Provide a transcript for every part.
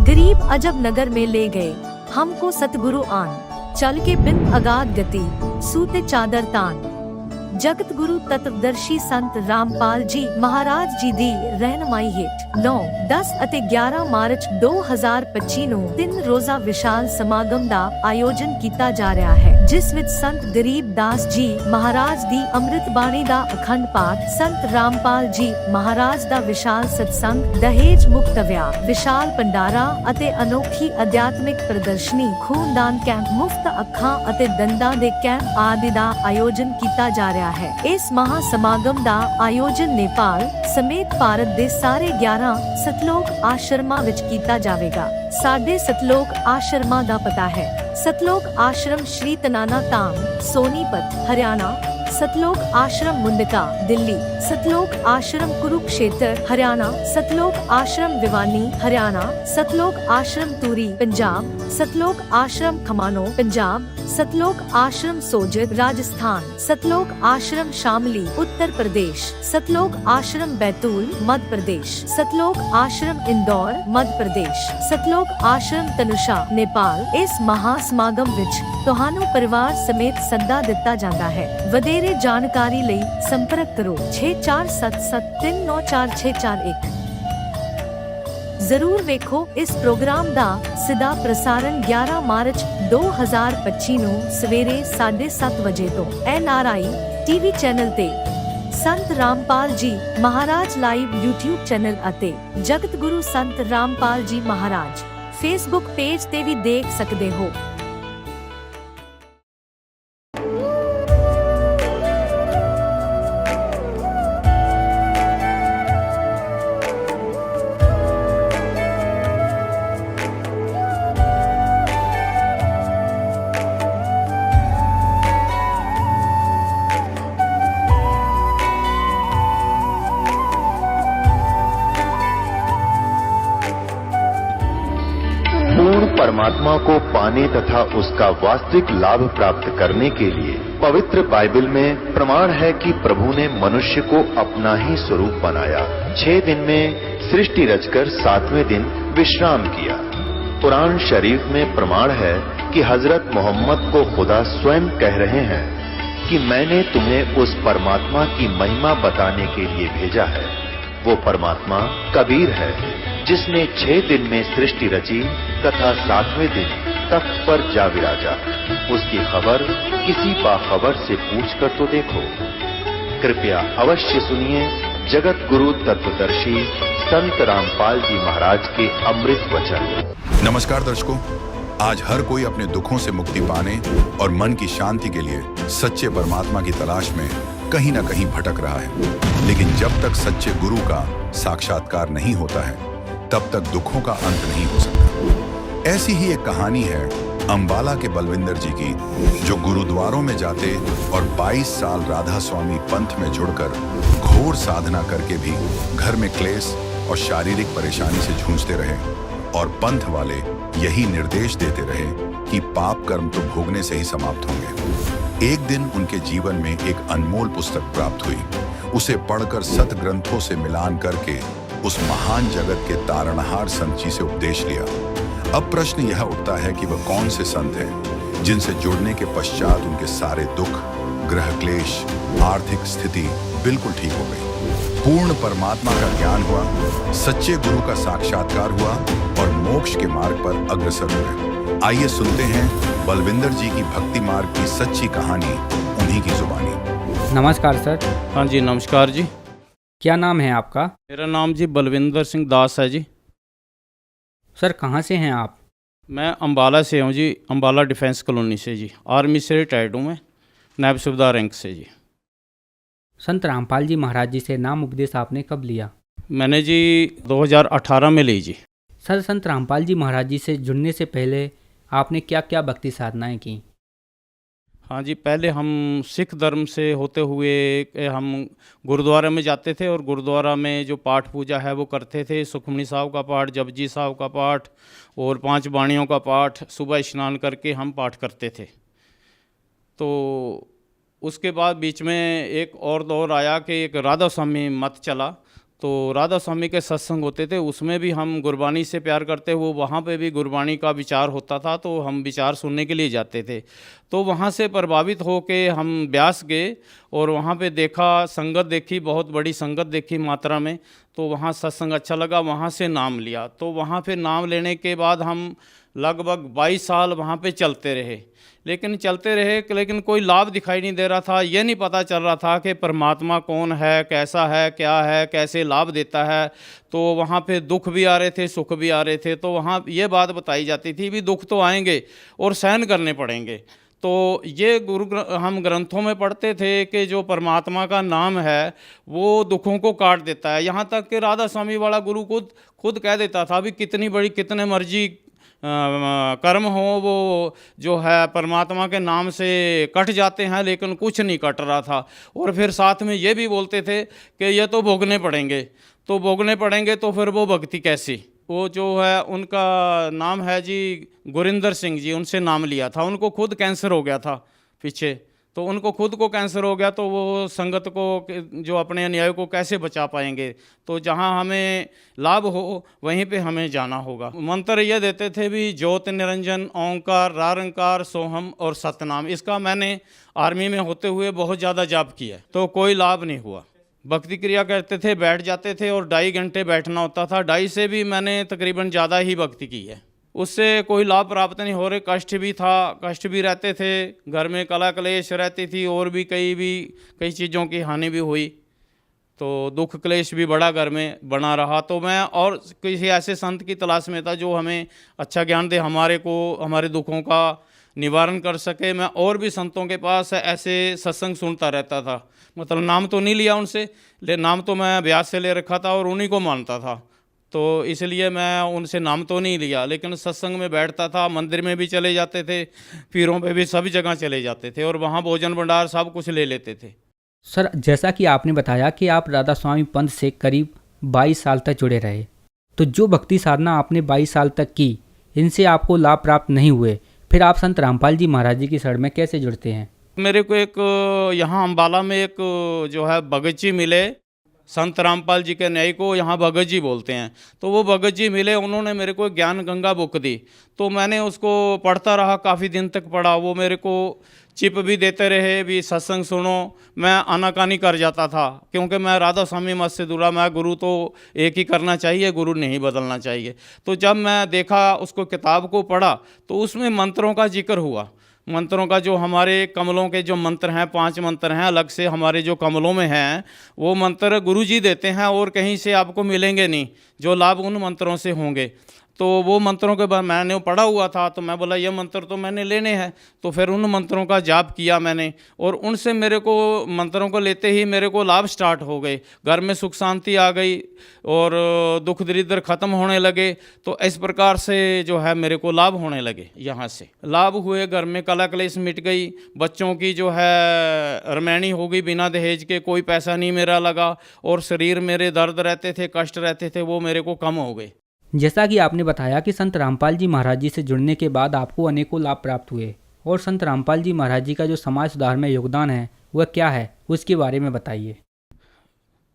गरीब अजब नगर में ले गए हमको सतगुरु आन, चल के बिन अगाध गति सूते चादर तान। जगत गुरु तत्वदर्शी संत रामपाल जी महाराज जी दी रहनुमाई हेठ 9, 10 ਅਤੇ 11 ਮਾਰਚ 2025 ਨੂੰ 3 ਰੋਜ਼ਾ ਵਿਸ਼ਾਲ ਸਮਾਗਮ ਦਾ ਆਯੋਜਨ ਕੀਤਾ ਜਾ ਰਿਹਾ ਹੈ, ਜਿਸ ਵਿੱਚ ਸੰਤ ਗਰੀਬ ਦਾਸ ਜੀ ਮਹਾਰਾਜ ਦੀ ਅੰਮ੍ਰਿਤ ਬਾਣੀ ਦਾ ਅਖੰਡ ਪਾਠ, ਸੰਤ ਰਾਮਪਾਲ ਜੀ ਮਹਾਰਾਜ ਦਾ ਵਿਸ਼ਾਲ ਸਤਸੰਗ, ਦਹੇਜ ਮੁਕਤ ਵਿਆਹ, ਵਿਸ਼ਾਲ ਭੰਡਾਰਾ ਅਤੇ ਅਨੋਖੀ ਅਧਿਆਤਮਿਕ ਪ੍ਰਦਰਸ਼ਨੀ, ਖੂਨਦਾਨ ਕੈਂਪ, ਮੁਫਤ ਅੱਖਾਂ ਅਤੇ ਦੰਦਾਂ ਦੇ ਕੈਂਪ ਆਦਿ ਦਾ ਆਯੋਜਨ ਕੀਤਾ ਜਾ ਰਿਹਾ ਹੈ। ਇਸ ਮਹਾ ਸਮਾਗਮ ਦਾ ਆਯੋਜਨ ਨੇਪਾਲ ਸਮੇਤ ਭਾਰਤ ਦੇ ਸਾਰੇ 11 ਸਤਲੋਕ ਆਸ਼ਰਮਾਂ ਵਿੱਚ ਕੀਤਾ ਜਾਵੇਗਾ। ਸਾਡੇ ਸਤਲੋਕ ਆਸ਼ਰਮਾਂ ਦਾ ਪਤਾ ਹੈ: ਸਤਲੋਕ ਆਸ਼ਰਮ ਸ਼੍ਰੀ ਤਨਾਨਾ ਧਾਮ, ਸੋਨੀਪਤ, ਹਰਿਆਣਾ। सतलोक आश्रम मुंडका, दिल्ली। सतलोक आश्रम कुरुक्षेत्र, हरियाणा। सतलोक आश्रम भिवानी, हरियाणा। सतलोक आश्रम तूरी, पंजाब। सतलोक आश्रम खमानो, पंजाब। सतलोक आश्रम सोजत, राजस्थान। सतलोक आश्रम शामली, उत्तर प्रदेश। सतलोक आश्रम बैतूल, मध्य प्रदेश। सतलोक आश्रम इंदौर, मध्य प्रदेश। सतलोक आश्रम तनुषा, नेपाल। इस महा समागम विच ਤੁਹਾਨੂੰ ਪਰਿਵਾਰ ਸਮੇਤ ਸੱਦਾ ਦਿੱਤਾ ਜਾਂਦਾ ਹੈ। ਵਧੇਰੇ ਜਾਣਕਾਰੀ ਲਈ ਸੰਪਰਕ ਕਰੋ 6477394641। ਜ਼ਰੂਰ ਵੇਖੋ ਇਸ ਪ੍ਰੋਗਰਾਮ ਦਾ ਸਿੱਧਾ ਪ੍ਰਸਾਰਣ 11 ਮਾਰਚ 2025 ਨੂੰ ਸਵੇਰੇ 7:30 ਵਜੇ ਤੋਂ NRI TV ਚੈਨਲ ਤੇ, ਸੰਤ ਰਾਮਪਾਲ ਜੀ ਮਹਾਰਾਜ ਲਾਈਵ YouTube ਚੈਨਲ ਅਤੇ ਜਗਤ ਗੁਰੂ ਸੰਤ ਰਾਮਪਾਲ ਜੀ ਮਹਾਰਾਜ Facebook ਪੇਜ ਤੇ ਵੀ ਦੇਖ ਸਕਦੇ ਹੋ। परमात्मा को पाने तथा उसका वास्तविक लाभ प्राप्त करने के लिए पवित्र बाइबल में प्रमाण है कि प्रभु ने मनुष्य को अपना ही स्वरूप बनाया। 6 दिन में सृष्टि रचकर 7वें दिन विश्राम किया। कुरान शरीफ में प्रमाण है कि हजरत मोहम्मद को खुदा स्वयं कह रहे हैं कि मैंने तुम्हें उस परमात्मा की महिमा बताने के लिए भेजा है। वो परमात्मा कबीर है जिसने 6 दिन में सृष्टि रची तथा 7वें दिन तख्त पर जा विराजा। उसकी खबर किसी बाखबर से पूछकर तो देखो। कृपया अवश्य सुनिए जगत गुरु तत्वदर्शी संत रामपाल जी महाराज के अमृत वचन। नमस्कार दर्शकों, आज हर कोई अपने दुखों से मुक्ति पाने और मन की शांति के लिए सच्चे परमात्मा की तलाश में कहीं न कहीं भटक रहा है। लेकिन जब तक सच्चे गुरु का साक्षात्कार नहीं होता है तब तक दुखों का अंत नहीं हो सकता। ऐसी ही एक कहानी है अंबाला के बलविंदर जी की, जो गुरुद्वारों में जाते और 22 साल राधा स्वामी पंथ में जुड़कर घोर साधना करके भी घर में क्लेश और शारीरिक परेशानी से जूझते रहे और पंथ वाले यही निर्देश देते रहे कि पाप कर्म तो भोगने से ही समाप्त होंगे। एक दिन उनके जीवन में एक अनमोल पुस्तक प्राप्त हुई। उसे पढ़कर सत ग्रंथों से मिलान करके उस महान जगत के तारणहार संत जी से उपदेश लिया। अब प्रश्न यह उठता है कि वह कौन से संत हैं जिनसे जुड़ने के पश्चात उनके सारे दुख, ग्रह क्लेश, आर्थिक स्थिति बिल्कुल ठीक हो गई। पूर्ण परमात्मा का ज्ञान हुआ, सच्चे गुरु का साक्षात्कार हुआ और मोक्ष के मार्ग पर अग्रसर हुए। आइए सुनते हैं बलविंदर जी की भक्ति मार्ग की सच्ची कहानी उन्हीं की जुबानी। नमस्कार सर। हाँ जी नमस्कार जी। क्या नाम है आपका? मेरा नाम जी बलविंदर सिंह दास है जी। सर कहाँ से हैं आप? मैं अंबाला से हूँ जी, अंबाला डिफेंस कॉलोनी से जी। आर्मी से रिटायर्ड हूँ मैं, नायब सूबेदार रैंक से जी। संत रामपाल जी महाराज जी से नाम उपदेश आपने कब लिया? मैंने जी 2018 में ली जी। सर संत रामपाल जी महाराज जी से जुड़ने से पहले आपने क्या क्या भक्ति साधनाएं की? हाँ जी, पहले हम सिख धर्म से होते हुए हम गुरुद्वारा में जाते थे और गुरुद्वारा में जो पाठ पूजा है वो करते थे। सुखमनी साहब का पाठ, जपजी साहब का पाठ और 5 बाणियों का पाठ सुबह स्नान करके हम पाठ करते थे। तो उसके बाद बीच में एक और दौर आया कि एक राधा स्वामी मत चला, तो राधा स्वामी के सत्संग होते थे, उसमें भी हम गुरबानी से प्यार करते हुए वहाँ पे भी गुरबानी का विचार होता था, तो हम विचार सुनने के लिए जाते थे। तो वहाँ से प्रभावित होके हम ब्यास गए और वहाँ पे देखा, संगत देखी, बहुत बड़ी संगत देखी मात्रा में। तो वहाँ सत्संग अच्छा लगा, वहाँ से नाम लिया। तो वहाँ पे नाम लेने के बाद हम लगभग 22 साल वहाँ पे चलते रहे, लेकिन कोई लाभ दिखाई नहीं दे रहा था। ये नहीं पता चल रहा था कि परमात्मा कौन है, कैसा है, क्या है, कैसे लाभ देता है। तो वहाँ पे दुख भी आ रहे थे, सुख भी आ रहे थे। तो वहाँ ये बात बताई जाती थी भी दुख तो आएंगे और सहन करने पड़ेंगे। तो ये हम ग्रंथों में पढ़ते थे कि जो परमात्मा का नाम है वो दुखों को काट देता है। यहाँ तक कि राधा स्वामी वाला गुरु खुद कह देता था भी कितने मर्जी कर्म हो, वो जो है परमात्मा के नाम से कट जाते हैं, लेकिन कुछ नहीं कट रहा था। और फिर साथ में ये भी बोलते थे कि ये तो भोगने पड़ेंगे, तो फिर वो भक्ति कैसी। वो जो है उनका नाम है जी गुरिंदर सिंह जी, उनसे नाम लिया था। उनको खुद कैंसर हो गया था पीछे, तो उनको खुद को कैंसर हो गया, तो वो संगत को, जो अपने अनुयायी को कैसे बचा पाएंगे। तो जहाँ हमें लाभ हो वहीं पे हमें जाना होगा। मंत्र ये देते थे भी ज्योत निरंजन ओंकार रारंकार सोहम और सतनाम। इसका मैंने आर्मी में होते हुए बहुत ज़्यादा जाप किया, तो कोई लाभ नहीं हुआ। भक्ति क्रिया करते थे, बैठ जाते थे और 2.5 घंटे बैठना होता था। 2.5 से भी मैंने तकरीबन ज़्यादा ही भक्ति की है, उससे कोई लाभ प्राप्त नहीं हो रहे। कष्ट भी था, कष्ट भी रहते थे, घर में कला क्लेश रहती थी, और भी कई चीज़ों की हानि भी हुई। तो दुख क्लेश भी बड़ा घर में बना रहा। तो मैं और किसी ऐसे संत की तलाश में था जो हमें अच्छा ज्ञान दे, हमारे दुखों का निवारण कर सके। मैं और भी संतों के पास ऐसे सत्संग सुनता रहता था। मतलब नाम तो नहीं लिया उनसे, नाम तो मैं ब्यास से ले रखा था और उन्हीं को मानता था, तो इसलिए मैं उनसे नाम तो नहीं लिया। लेकिन सत्संग में बैठता था, मंदिर में भी चले जाते थे, पीरों पे भी सभी जगह चले जाते थे, और वहाँ भोजन भंडार सब कुछ ले लेते थे। सर, जैसा कि आपने बताया कि आप राधा स्वामी पंथ से करीब 22 साल तक जुड़े रहे, तो जो भक्ति साधना आपने 22 साल तक की, इनसे आपको लाभ प्राप्त नहीं हुए, फिर आप संत रामपाल जी महाराज जी की शरण में कैसे जुड़ते हैं? मेरे को एक यहाँ अम्बाला में एक जो है भगत जी मिले, संत रामपाल जी के न्याय को यहाँ भगत जी बोलते हैं। तो वो भगत जी मिले, उन्होंने मेरे को ज्ञान गंगा बुक दी। तो मैंने उसको पढ़ता रहा, काफ़ी दिन तक पढ़ा। वो मेरे को चिप भी देते रहे भी सत्संग सुनो। मैं आनाकानी कर जाता था, क्योंकि मैं राधा स्वामी मत से दूरा, मैं गुरु तो एक ही करना चाहिए, गुरु नहीं बदलना चाहिए। तो जब मैं देखा, उसको किताब को पढ़ा, तो उसमें मंत्रों का जिक्र हुआ। मंत्रों का, जो हमारे कमलों के जो मंत्र हैं, 5 मंत्र हैं अलग से हमारे जो कमलों में हैं, वो मंत्र गुरु जी देते हैं और कहीं से आपको मिलेंगे नहीं, जो लाभ उन मंत्रों से होंगे। तो वो मंत्रों के बाद मैंने पढ़ा हुआ था, तो मैं बोला ये मंत्र तो मैंने लेने हैं। तो फिर उन मंत्रों का जाप किया मैंने, और उनसे मेरे को, मंत्रों को लेते ही मेरे को लाभ स्टार्ट हो गए। घर में सुख शांति आ गई और दुख दरिद्र खत्म होने लगे। तो इस प्रकार से जो है मेरे को लाभ होने लगे। यहाँ से लाभ हुए, घर में कला क्लेश मिट गई, बच्चों की जो है रमैनी हो गई, बिना दहेज के कोई पैसा नहीं मेरा लगा, और शरीर मेरे दर्द रहते थे, कष्ट रहते थे, वो मेरे को कम हो गए। जैसा कि आपने बताया कि संत रामपाल जी महाराज जी से जुड़ने के बाद आपको अनेकों लाभ प्राप्त हुए, और संत रामपाल जी महाराज जी का जो समाज सुधार में योगदान है वह क्या है, उसके बारे में बताइए।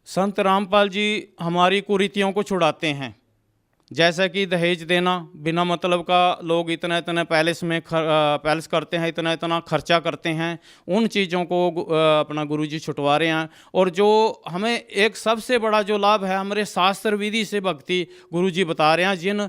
संत रामपाल जी हमारी कुरीतियों को छुड़ाते हैं। जैसा कि दहेज देना बिना मतलब का, लोग इतना पैलेस करते हैं, इतना खर्चा करते हैं, उन चीज़ों को अपना गुरुजी छुटवा रहे हैं। और जो हमें एक सबसे बड़ा जो लाभ है, हमारे शास्त्र विधि से भक्ति गुरुजी बता रहे हैं। जिन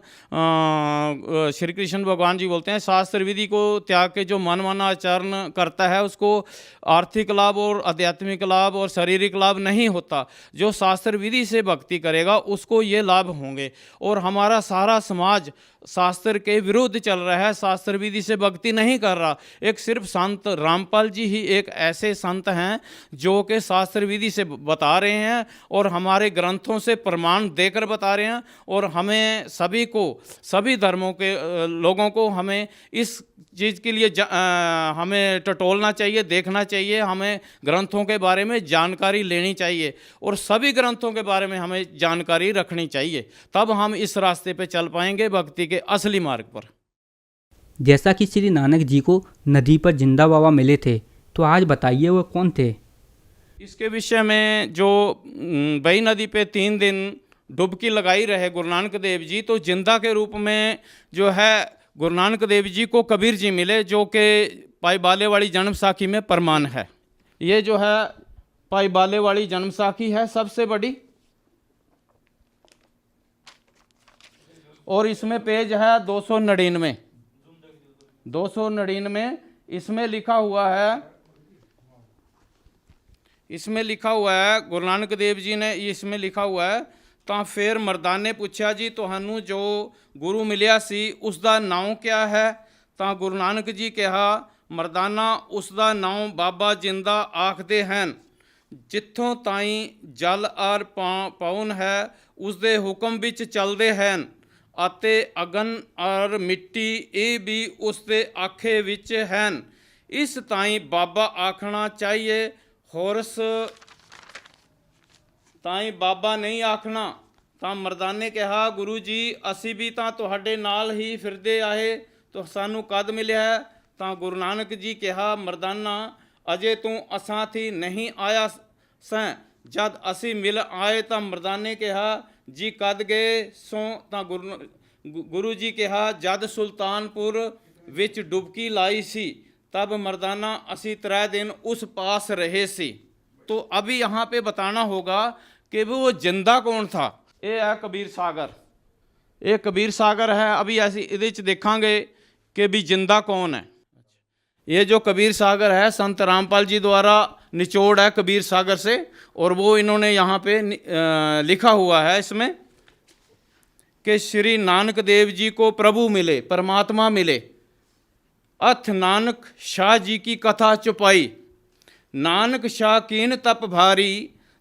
श्री कृष्ण भगवान जी बोलते हैं, शास्त्र विधि को त्याग के जो मन आचरण करता है, उसको आर्थिक लाभ और आध्यात्मिक लाभ और शारीरिक लाभ नहीं होता। जो शास्त्र विधि से भक्ति करेगा उसको ये लाभ होंगे। और हमारा सारा समाज शास्त्र के विरुद्ध चल रहा है, शास्त्र विधि से भक्ति नहीं कर रहा। एक सिर्फ संत रामपाल जी ही एक ऐसे संत हैं जो कि शास्त्र विधि से बता रहे हैं और हमारे ग्रंथों से प्रमाण देकर बता रहे हैं। और हमें सभी को, सभी धर्मों के लोगों को हमें इस चीज़ के लिए हमें टटोलना चाहिए, देखना चाहिए, हमें ग्रंथों के बारे में जानकारी लेनी चाहिए और सभी ग्रंथों के बारे में हमें जानकारी रखनी चाहिए। तब हम इस रास्ते पे चल पाएंगे, भक्ति के असली मार्ग पर। जैसा कि श्री नानक जी को नदी पर जिंदा बाबा मिले थे, तो आज बताइए वो कौन थे? इसके विषय में जो बई नदी पे 3 दिन डुबकी लगाई रहे गुरु नानक देव जी, तो जिंदा के रूप में जो है गुरु नानक देव जी को कबीर जी मिले, जो कि पाई बाले वाली जन्म साखी में प्रमाण है। ये जो है पाई बाले वाली जन्म साखी है सबसे बड़ी, और इसमें पेज है 299। 299 इसमें लिखा हुआ है गुरु नानक देव जी ने इसमें लिखा हुआ है, ਤਾਂ ਫਿਰ ਮਰਦਾਨੇ ਨੇ ਪੁੱਛਿਆ ਜੀ ਤੁਹਾਨੂੰ ਜੋ ਗੁਰੂ ਮਿਲਿਆ ਸੀ ਉਸ ਦਾ ਨਾਮ ਕਿਆ ਹੈ? ਤਾਂ ਗੁਰੂ ਨਾਨਕ ਜੀ ਕਿਹਾ ਮਰਦਾਨਾ ਉਸ ਦਾ ਨਾਮ ਬਾਬਾ ਜਿੰਦਾ ਆਖਦੇ ਹਨ। ਜਿੱਥੋਂ ਤਾਈਂ ਜਲ ਔਰ ਪੌਣ ਹੈ ਉਸ ਦੇ ਹੁਕਮ ਵਿੱਚ ਚੱਲਦੇ ਹਨ, ਅਤੇ ਅਗਨ ਔਰ ਮਿੱਟੀ ਇਹ ਵੀ ਉਸ ਦੇ ਆਖੇ ਵਿੱਚ ਹਨ। ਇਸ ਤਾਈਂ ਬਾਬਾ ਆਖਣਾ ਚਾਹੀਏ, ਹੋਰਸ ਤਾਈਂ ਬਾਬਾ ਨਹੀਂ ਆਖਣਾ। ਤਾਂ ਮਰਦਾਨੇ ਨੇ ਕਿਹਾ ਗੁਰੂ ਜੀ ਅਸੀਂ ਵੀ ਤਾਂ ਤੁਹਾਡੇ ਨਾਲ ਹੀ ਫਿਰਦੇ ਆਏ, ਤਾਂ ਸਾਨੂੰ ਕਦ ਮਿਲਿਆ ਹੈ? ਤਾਂ ਗੁਰੂ ਨਾਨਕ ਜੀ ਕਿਹਾ ਮਰਦਾਨਾ ਅਜੇ ਤੂੰ ਅਸਾਂ ਥੀ ਨਹੀਂ ਆਇਆ ਸੈਂ, ਜਦ ਅਸੀਂ ਮਿਲ ਆਏ। ਤਾਂ ਮਰਦਾਨੇ ਨੇ ਕਿਹਾ ਜੀ ਕਦ ਗਏ ਸੋ? ਤਾਂ ਗੁਰੂ ਜੀ ਕਿਹਾ ਜਦ ਸੁਲਤਾਨਪੁਰ ਵਿੱਚ ਡੁਬਕੀ ਲਾਈ ਸੀ, तब मर्दाना असी 3 दिन उस पास रहे सी। तो अभी यहाँ पे बताना होगा कि वो जिंदा कौन था। ये है कबीर सागर, ये कबीर सागर है। अभी ऐसी इहदे च देखांगे कि भी जिंदा कौन है। ये जो कबीर सागर है संत रामपाल जी द्वारा निचोड़ है कबीर सागर से, और वो इन्होंने यहाँ पे लिखा हुआ है इसमें कि श्री नानक देव जी को प्रभु मिले, परमात्मा मिले। अथ नानक शाह जी की कथा चुपाई, नानक शाह कीन तप भारी,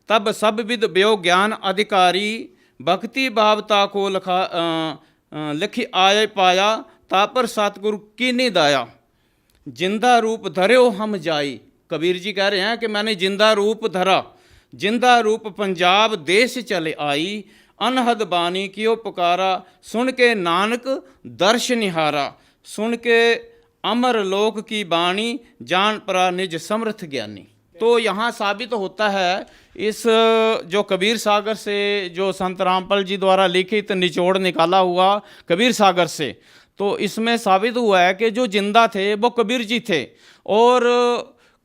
तब सब विद ब्यो ज्ञान अधिकारी। भक्ति भावता को लिखी आय पाया, तापर सतगुरु कीनी दाया। जिंदा रूप धर्यो हम जाई, कबीर जी कह रहे हैं कि मैंने जिंदा रूप धरा। जिंदा रूप पंजाब देश चले आई, अनहद बानी कियो पुकारा। सुन के नानक दर्श निहारा, सुन के अमर लोक की बाणी, जान परा निज समर्थ ज्ञानी। तो यहाँ साबित होता है इस जो कबीर सागर से जो संत रामपाल जी द्वारा लिखित निचोड़ निकाला हुआ कबीर सागर से, तो इसमें साबित हुआ है कि जो जिंदा थे वो कबीर जी थे। और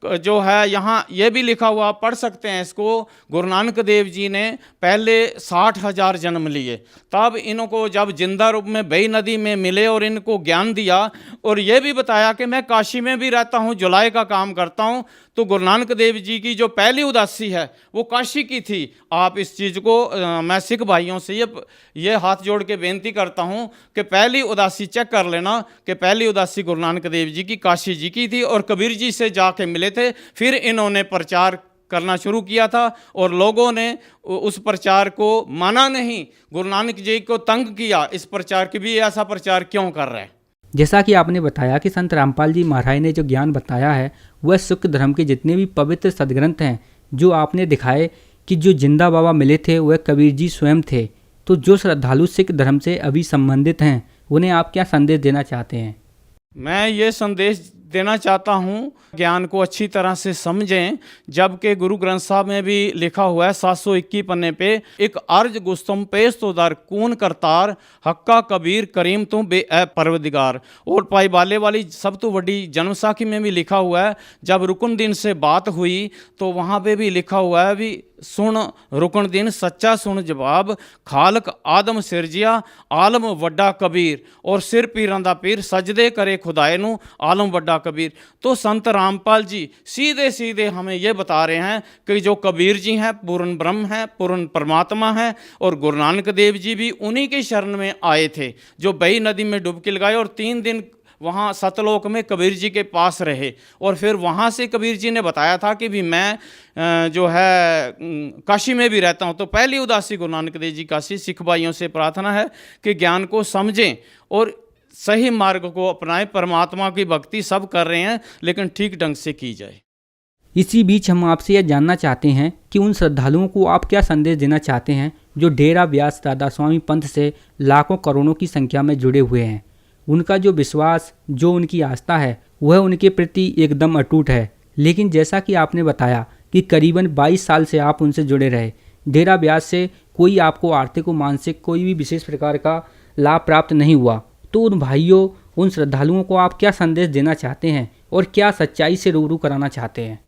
जो है यहाँ ये भी लिखा हुआ, पढ़ सकते हैं इसको, गुरु नानक देव जी ने पहले 60,000 जन्म लिए, तब इनको जब जिंदा रूप में बई नदी में मिले और इनको ज्ञान दिया, और ये भी बताया कि मैं काशी में भी रहता हूँ, जुलाई का काम करता हूँ। तो गुरु नानक देव जी की जो पहली उदासी है वो काशी की थी। आप इस चीज़ को मैं सिख भाइयों से ये हाथ जोड़ के बेनती करता हूँ कि पहली उदासी चेक कर लेना कि पहली उदासी गुरु नानक देव जी की काशी जी की थी, और कबीर जी से जाके मिले थे। फिर इन्होंने प्रचार करना शुरू किया था, और लोगों ने उस प्रचार को माना नहीं, गुरु नानक जी को तंग किया इस प्रचार की भी, ऐसा प्रचार क्यों कर रहे हैं। जैसा कि आपने बताया कि संत रामपाल जी महाराज ने जो ज्ञान बताया है वह सिख धर्म के जितने भी पवित्र सदग्रंथ हैं, जो आपने दिखाए कि जो जिंदा बाबा मिले थे वह कबीर जी स्वयं थे। तो जो श्रद्धालु सिख धर्म से अभी संबंधित हैं उन्हें आप क्या संदेश देना चाहते हैं? मैं ये संदेश देना चाहता हूँ, ज्ञान को अच्छी तरह से समझें। जबकि गुरु ग्रंथ साहब में भी लिखा हुआ है 721 पन्ने पे, एक अर्ज गुस्तम पेश तो दर कून करतार, हक्का कबीर करीम तुम बे ए परवदिगार। और पाई बाले वाली सब तो बड़ी जन्म साखी में भी लिखा हुआ है, जब रुकन दिन से बात हुई तो वहाँ पे भी लिखा हुआ है भी सुन रुकन दिन सच्चा सुन जवाब, खालक आदम सिरजिया आलम वड्डा कबीर। और सिर पीरां दा पीर सजदे करे खुदाए नू आलम वड्डा कबीर। तो संत रामपाल जी सीधे सीधे हमें ये बता रहे हैं कि जो कबीर जी हैं पूर्ण ब्रह्म हैं, पूर्ण परमात्मा हैं, और गुरु नानक देव जी भी उन्हीं के शरण में आए थे, जो बई नदी में डुबकी लगाए और 3 दिन वहाँ सतलोक में कबीर जी के पास रहे। और फिर वहाँ से कबीर जी ने बताया था कि भी मैं जो है काशी में भी रहता हूँ। तो पहली उदासी गुरु नानक देव जी काशी। सिख भाइयों से प्रार्थना है कि ज्ञान को समझें और सही मार्ग को अपनाएं। परमात्मा की भक्ति सब कर रहे हैं, लेकिन ठीक ढंग से की जाए। इसी बीच हम आपसे यह जानना चाहते हैं कि उन श्रद्धालुओं को आप क्या संदेश देना चाहते हैं जो डेरा व्यास दादा स्वामी पंथ से लाखों करोड़ों की संख्या में जुड़े हुए हैं। उनका जो विश्वास, जो उनकी आस्था है वह उनके प्रति एकदम अटूट है, लेकिन जैसा कि आपने बताया कि करीबन 22 साल से आप उनसे जुड़े रहे, डेरा ब्याज से कोई आपको आर्थिक और मानसिक कोई भी विशेष प्रकार का लाभ प्राप्त नहीं हुआ, तो उन भाइयों, उन श्रद्धालुओं को आप क्या संदेश देना चाहते हैं और क्या सच्चाई से रूबरू कराना चाहते हैं?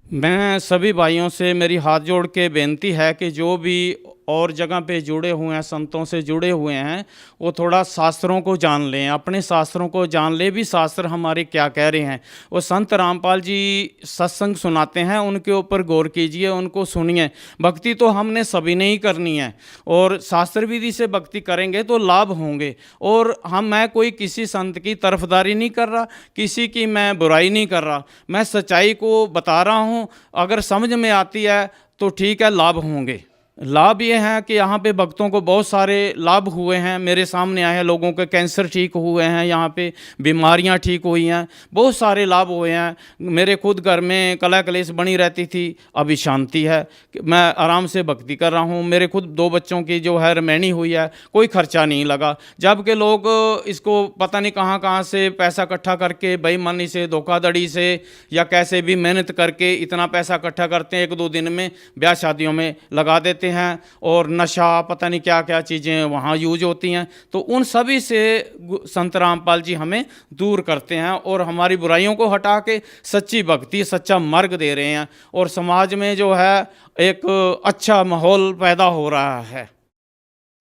मैं सभी भाइयों से मेरी हाथ जोड़ के बेनती है कि जो भी और जगह पे जुड़े हुए हैं, संतों से जुड़े हुए हैं, वो थोड़ा शास्त्रों को जान लें, अपने शास्त्रों को जान ले भी शास्त्र हमारे क्या कह रहे हैं। वो संत रामपाल जी सत्संग सुनाते हैं, उनके ऊपर गौर कीजिए, उनको सुनिए। भक्ति तो हमने सभी ने ही करनी है और शास्त्र विधि से भक्ति करेंगे तो लाभ होंगे। और मैं कोई किसी संत की तरफदारी नहीं कर रहा, किसी की मैं बुराई नहीं कर रहा, मैं सच्चाई को बता रहा हूँ। अगर समझ में आती है तो ठीक है, लाभ होंगे। लाभ ये है कि यहाँ पे भक्तों को बहुत सारे लाभ हुए हैं, मेरे सामने आए हैं, लोगों के कैंसर ठीक हुए हैं, यहाँ पे बीमारियाँ ठीक हुई हैं, बहुत सारे लाभ हुए हैं। मेरे खुद घर में कलह कलेश बनी रहती थी, अभी शांति है, मैं आराम से भक्ति कर रहा हूँ। मेरे खुद 2 बच्चों की जो है रमैनी हुई है, कोई खर्चा नहीं लगा। जबकि लोग इसको पता नहीं कहाँ कहाँ से पैसा इकट्ठा करके बेईमानी से, धोखाधड़ी से या कैसे भी मेहनत करके इतना पैसा इकट्ठा करते हैं, 1-2 दिन में ब्याह शादियों में लगा देते हैं और नशा पता नहीं क्या क्या चीज़ें वहाँ यूज होती हैं। तो उन सभी से संत रामपाल जी हमें दूर करते हैं और हमारी बुराइयों को हटा के सच्ची भक्ति, सच्चा मार्ग दे रहे हैं और समाज में जो है एक अच्छा माहौल पैदा हो रहा है।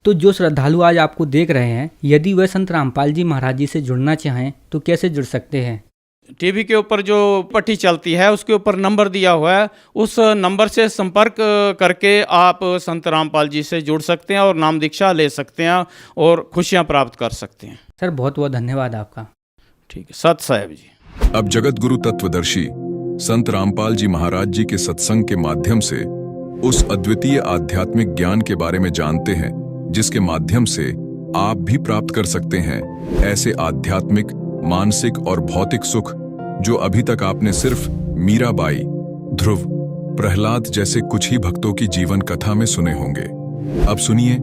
तो जो श्रद्धालु आज आपको देख रहे हैं, यदि वह संत रामपाल जी महाराज जी से जुड़ना चाहें तो कैसे जुड़ सकते हैं? टीवी के ऊपर जो पट्टी चलती है उसके ऊपर नंबर दिया हुआ है, उस नंबर से संपर्क करके आप संत रामपाल जी से जुड़ सकते हैं और नाम दीक्षा ले सकते हैं और खुशियां प्राप्त कर सकते हैं। सर बहुत बहुत धन्यवाद आपका। ठीक है, सत साहेब जी। अब जगत गुरु तत्वदर्शी संत रामपाल जी महाराज जी के सत्संग के माध्यम से उस अद्वितीय आध्यात्मिक ज्ञान के बारे में जानते हैं, जिसके माध्यम से आप भी प्राप्त कर सकते हैं ऐसे आध्यात्मिक, मानसिक और भौतिक सुख जो अभी तक आपने सिर्फ मीराबाई, ध्रुव, प्रहलाद जैसे कुछ ही भक्तों की जीवन कथा में सुने होंगे। अब सुनिए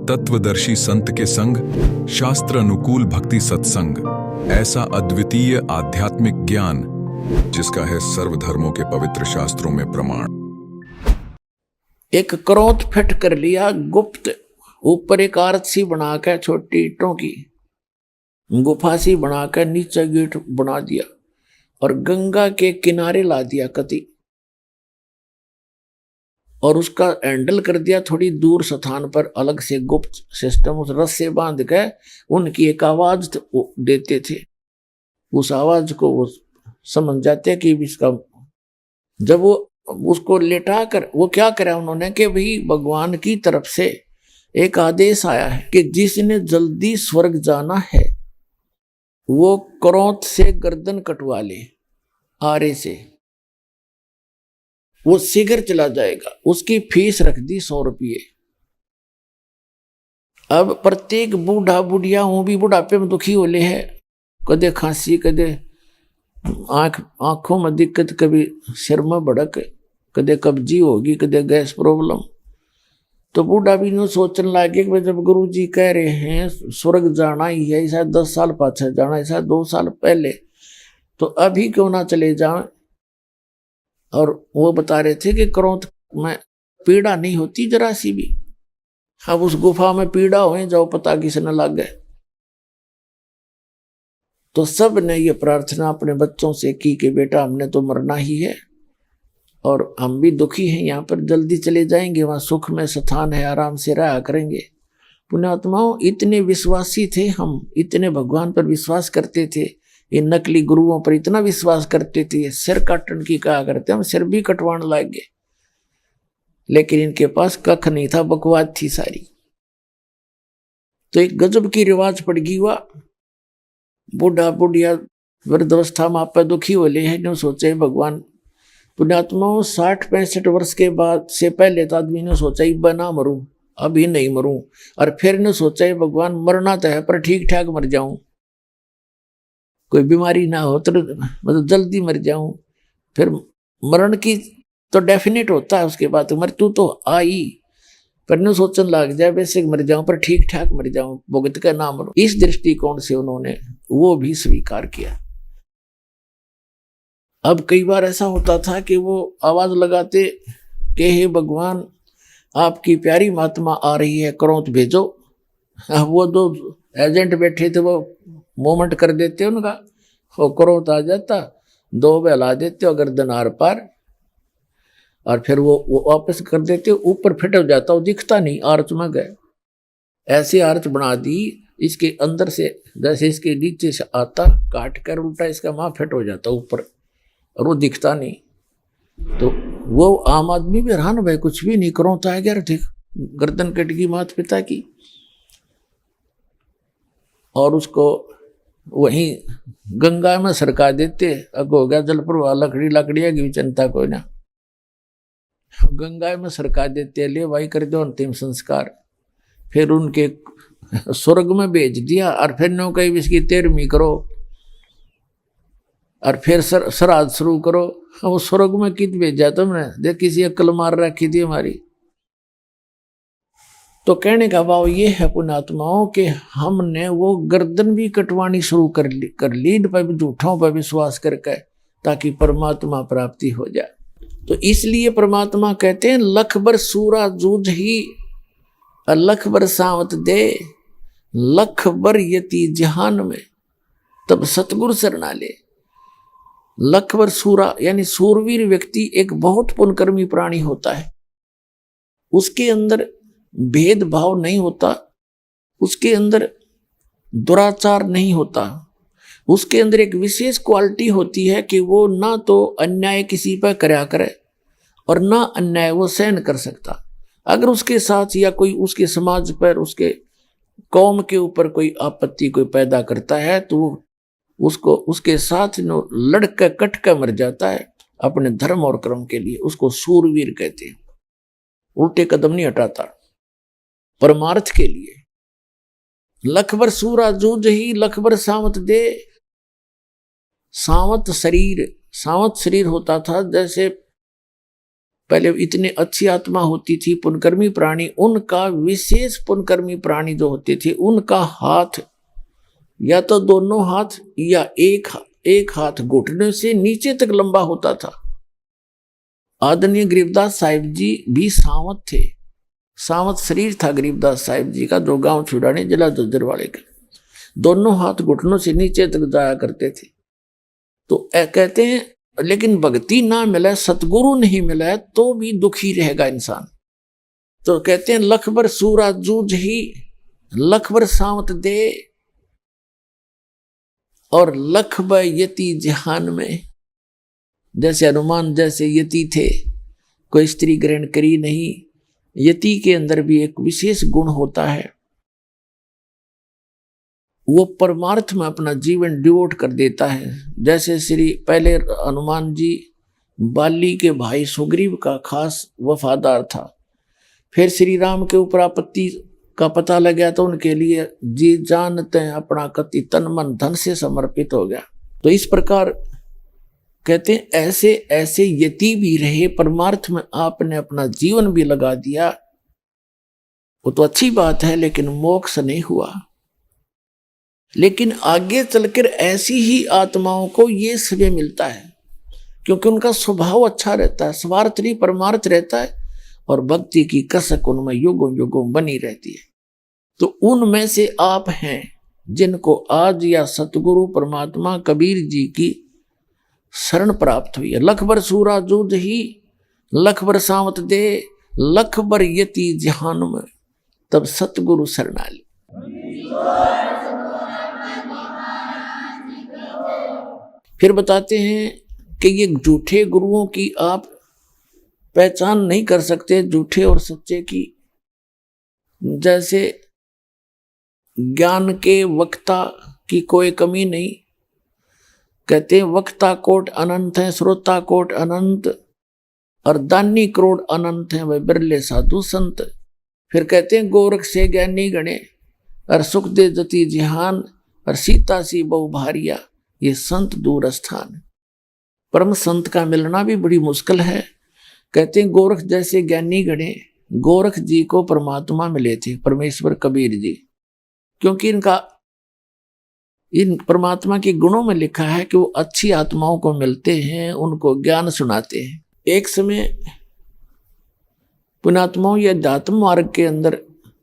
तत्वदर्शी संत के संग शास्त्र अनुकूल भक्ति सत्संग, ऐसा अद्वितीय आध्यात्मिक ज्ञान जिसका है सर्वधर्मों के पवित्र शास्त्रों में प्रमाण। एक क्रोध फिट कर लिया गुप्त, ऊपर एक आरती बनाकर छोटी ईंटों की गुफा सी बनाकर नीचे गेट बना दिया और गंगा के किनारे ला दिया कति, और उसका हैंडल कर दिया थोड़ी दूर स्थान पर अलग से गुप्त सिस्टम। उस रस से बांध के उनकी एक आवाज देते थे, उस आवाज को वो समझ जाते कि इसका, जब वो उसको लेटा कर वो क्या करा उन्होंने कि भाई भगवान की तरफ से एक आदेश आया है कि जिसने जल्दी स्वर्ग जाना है वो क्रोध से गर्दन कटवा ले, आरे से वो शीघ्र चला जाएगा। उसकी फीस रख दी 100 रुपये। अब प्रत्येक बूढ़ा बुढ़िया, वो भी बुढ़ापे में दुखी होले है, कदे खांसी, कदे आंखों में दिक्कत, कभी सिर में भड़क, कदे कब्जी होगी, कदे गैस प्रॉब्लम। तो बूढ़ा भी नो सोचने लगे कि जब गुरु जी कह रहे हैं स्वर्ग जाना ही है, शायद 10 साल पाछे जाना है, शायद 2 साल पहले, तो अभी क्यों ना चले जाएं। और वो बता रहे थे कि क्रोध में पीड़ा नहीं होती जरा सी भी। अब उस गुफा में पीड़ा हुए जाओ पता किसने लग गए। तो सब ने ये प्रार्थना अपने बच्चों से की कि बेटा हमने तो मरना ही है और हम भी दुखी हैं, यहाँ पर जल्दी चले जाएंगे, वहाँ सुख में स्थान है, आराम से रहा करेंगे। पुण्यात्माओं, इतने विश्वासी थे हम, इतने भगवान पर विश्वास करते थे, इन नकली गुरुओं पर इतना विश्वास करते थे, सिर काटने की कहा करते, हम सिर भी कटवाने लग गए। लेकिन इनके पास कख नहीं था, बकवाद थी सारी। तो एक गजब की रिवाज पड़ गई हुआ, बूढ़ा बुढ़िया वृद्धावस्था में आप दुखी होले हैं, जो सोचे भगवान। पुण्यात्माओं, 60-65 वर्ष के बाद से पहले तो आदमी ने सोचा ही बना मरूं, अभी नहीं मरूं, और फिर ने सोचा ही भगवान मरना तो है पर ठीक ठाक मर जाऊं, कोई बीमारी ना हो, तो मतलब जल्दी मर जाऊं। फिर मरण की तो डेफिनेट होता है, उसके बाद मृत्यु तो आई, पर न सोचने लग जाए वैसे मर जाऊं पर ठीक ठाक मर जाऊं, भुगत का ना मरूं। इस दृष्टिकोण से उन्होंने वो भी स्वीकार किया। अब कई बार ऐसा होता था कि वो आवाज लगाते कि हे भगवान, आपकी प्यारी महात्मा आ रही है, क्रोध भेजो। वो दो एजेंट बैठे थे, वो मूवमेंट कर देते उनका, वो क्रोध आ जाता, दो बहला देते और गर्दन आर पार, और फिर वो वापस कर देते, ऊपर फिट हो जाता, वो दिखता नहीं, आर्च में गए। ऐसी आर्च बना दी, इसके अंदर से जैसे इसके नीचे से आता, काट कर उल्टा इसका माँ फिट हो जाता ऊपर, और वो दिखता नहीं। तो वो आम आदमी भी हैरान, भाई कुछ भी नहीं करोता है, यार ठीक गर्दन कट गई माता पिता की। और उसको वहीं गंगा में सरका देते, अब हो गया जल प्रवाह, लकड़ी लकड़िया की चिंता कोई ना, गंगा में सरका देते, ले भाई कर दो अंतिम संस्कार। फिर उनके स्वर्ग में भेज दिया, और फिर नो कहीं इसकी 13वीं करो, और फिर श्राद्ध शुरू करो। वो स्वर्ग में कित भेजा तुमने, देख किसी अक्ल मार रखी थी हमारी। तो कहने का भाव ये है पुण्यात्माओं कि हमने वो गर्दन भी कटवानी शुरू कर ली इन पर भी झूठों पर विश्वास करके, ताकि परमात्मा प्राप्ति हो जाए। तो इसलिए परमात्मा कहते हैं लख बर सूरा जूझ ही लख बर सावत दे, लख बर यति जहान में तब सतगुरु शरणा ले। लख बर सूरा यानी सूरवीर व्यक्ति एक बहुत पुण्यकर्मी प्राणी होता है। उसके अंदर भेदभाव नहीं होता, उसके अंदर दुराचार नहीं होता, उसके अंदर एक विशेष क्वालिटी होती है कि वो ना तो अन्याय किसी पर करया करे और ना अन्याय वो सहन कर सकता। अगर उसके साथ या कोई उसके समाज पर, उसके कौम के ऊपर कोई आपत्ति कोई पैदा करता है, तो उसको उसके साथ लड़कर कट कर मर जाता है अपने धर्म और कर्म के लिए। उसको सूरवीर कहते हैं, उल्टे कदम नहीं हटाता परमार्थ के लिए। लखबर सूरा जूझ ही लखबर सावत दे। सावत शरीर होता था, जैसे पहले इतने अच्छी आत्मा होती थी पुण्यकर्मी प्राणी, उनका विशेष पुण्यकर्मी प्राणी जो होते थे, उनका हाथ या तो दोनों हाथ या एक हाथ घुटने से नीचे तक लंबा होता था। आदरणीय गरीबदास साहिब जी भी सावत थे, सावत शरीर था गरीबदास साहिब जी का, जो गांव छुड़ाने जिला झज्जर वाले का। दोनों हाथ घुटनों से नीचे तक जाया करते थे। तो कहते हैं लेकिन भक्ति ना मिले, सतगुरु नहीं मिले तो भी दुखी रहेगा इंसान। तो कहते हैं लखबर सूरा जूझ ही लखबर सावत दे, और लखबर यति जहान में। जैसे हनुमान जैसे यति थे, कोई स्त्री ग्रहण करी नहीं। यति के अंदर भी एक विशेष गुण होता है, वो परमार्थ में अपना जीवन डिवोट कर देता है। जैसे श्री पहले हनुमान जी बाली के भाई सुग्रीव का खास वफादार था, फिर श्री राम के ऊपर आपत्ति का पता लग गया तो उनके लिए जी जानते हैं अपना कति तन मन धन से समर्पित हो गया। तो इस प्रकार कहते हैं ऐसे ऐसे यति भी रहे, परमार्थ में आपने अपना जीवन भी लगा दिया, वो तो अच्छी बात है, लेकिन मोक्ष नहीं हुआ। लेकिन आगे चलकर ऐसी ही आत्माओं को ये समय मिलता है, क्योंकि उनका स्वभाव अच्छा रहता है, स्वार्थ नहीं परमार्थ रहता है, और भक्ति की कसक उनमें युगों युगों बनी रहती है। तो उनमें से आप हैं जिनको आज या सतगुरु परमात्मा कबीर जी की शरण प्राप्त हुई है। लखबर सूरा जूझ ही लखबर सावत दे, लखबर यति जहान में तब सतगुरु शरणाली। फिर बताते हैं कि ये झूठे गुरुओं की आप पहचान नहीं कर सकते, झूठे और सच्चे की। जैसे ज्ञान के वक्ता की कोई कमी नहीं, कहते हैं वक्ता कोट अनंत है, श्रोता कोट अनंत, और दानी करोड़ अनंत है, वह बिरले साधु संत। फिर कहते हैं गोरख से ज्ञानी गणे, और सुख दे जति जिहान, और सीता सी बहु भारिया, ये संत दूर स्थान। परम संत का मिलना भी बड़ी मुश्किल है। कहते हैं गोरख जैसे ज्ञानी गणे, गोरख जी को परमात्मा मिले थे, परमेश्वर कबीर जी, क्योंकि इनका इन परमात्मा के गुणों में लिखा है कि वो अच्छी आत्माओं को मिलते हैं, उनको ज्ञान सुनाते हैं। एक समय पुण्यात्माओं या अध्यात्म मार्ग के अंदर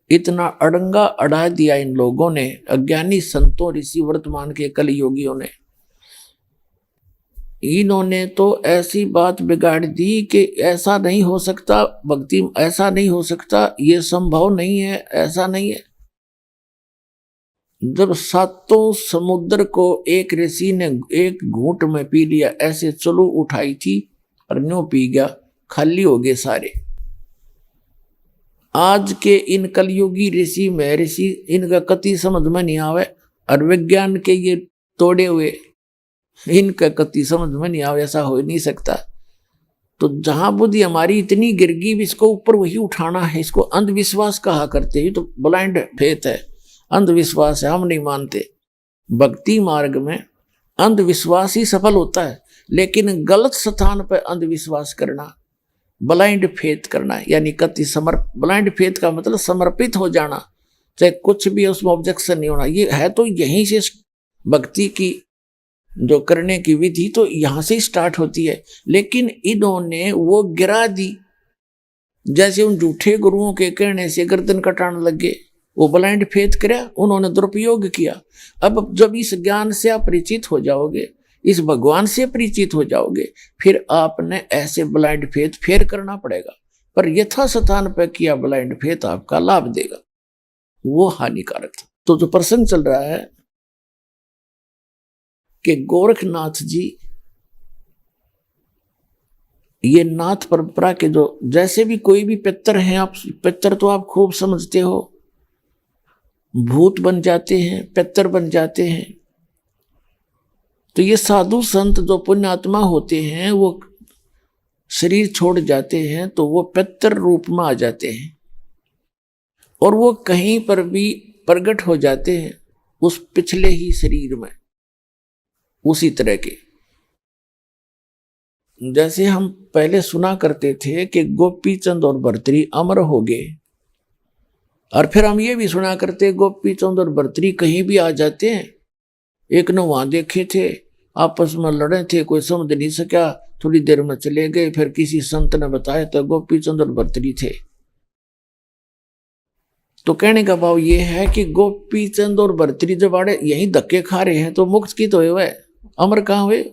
इतना अड़ंगा अड़ा दिया इन लोगों ने, अज्ञानी संतों, ऋषि, वर्तमान के कलयुगियों ने। इन्होंने तो ऐसी बात बिगाड़ दी कि ऐसा नहीं हो सकता, भक्ति ऐसा नहीं हो सकता, ये संभव नहीं है, ऐसा नहीं है। जब सातों समुद्र को एक ऋषि ने एक घूंट में पी लिया, ऐसे चलो उठाई थी और न्यों पी गया, खाली हो गए सारे। आज के इन कलयुगी ऋषि में ऋषि इनका कति समझ में नहीं आवे, और विज्ञान के ये तोड़े हुए इनका कति समझ में नहीं आवे, ऐसा हो नहीं सकता। तो जहां बुद्धि हमारी इतनी गिर गई, इसको ऊपर वही उठाना है। इसको अंधविश्वास कहा करते हैं, तो ब्लाइंड फेथ है, अंधविश्वास है, हम नहीं मानते। भक्ति मार्ग में अंधविश्वास ही सफल होता है, लेकिन गलत स्थान पर अंधविश्वास करना, ब्लाइंड फेथ करना, यानी कति ब्लाइंड फेथ का मतलब समर्पित हो जाना, चाहे कुछ भी उसमें ऑब्जेक्शन नहीं होना। ये है तो यहीं से भक्ति की जो करने की विधि तो यहां से स्टार्ट होती है। लेकिन इन्होंने वो गिरा दी, जैसे उन झूठे गुरुओं के कहने से गर्दन कटाने लगे, वो ब्लाइंड फेथ किया, उन्होंने दुरुपयोग किया। अब जब इस ज्ञान से आप परिचित हो जाओगे, इस भगवान से परिचित हो जाओगे, फिर आपने ऐसे ब्लाइंड फेथ फेर करना पड़ेगा। पर यथा स्थान पर किया ब्लाइंड फेथ आपका लाभ देगा, वो हानिकारक था। तो जो प्रसंग चल रहा है कि गोरखनाथ जी, ये नाथ परंपरा के जो जैसे भी कोई भी पितर हैं, आप पितर तो आप खूब समझते हो, भूत बन जाते हैं, पितर बन जाते हैं। तो ये साधु संत जो पुण्यात्मा होते हैं, वो शरीर छोड़ जाते हैं तो वो पितर रूप में आ जाते हैं, और वो कहीं पर भी प्रकट हो जाते हैं उस पिछले ही शरीर में, उसी तरह के। जैसे हम पहले सुना करते थे कि गोपी चंद और भर्तरी अमर हो गए, और फिर हम ये भी सुना करते गोपी चंद और भर्तरी कहीं भी आ जाते हैं। एक ने वहां देखे थे, आपस में लड़े थे, कोई समझ नहीं सका, थोड़ी देर में चले गए, फिर किसी संत ने बताया तो गोपी चंद और भर्तरी थे। तो कहने का भाव ये है कि गोपी चंद और भर्तरी जब आड़े यही धक्के खा रहे हैं तो मुक्त की तो हुए, अमर कहाँ हुए?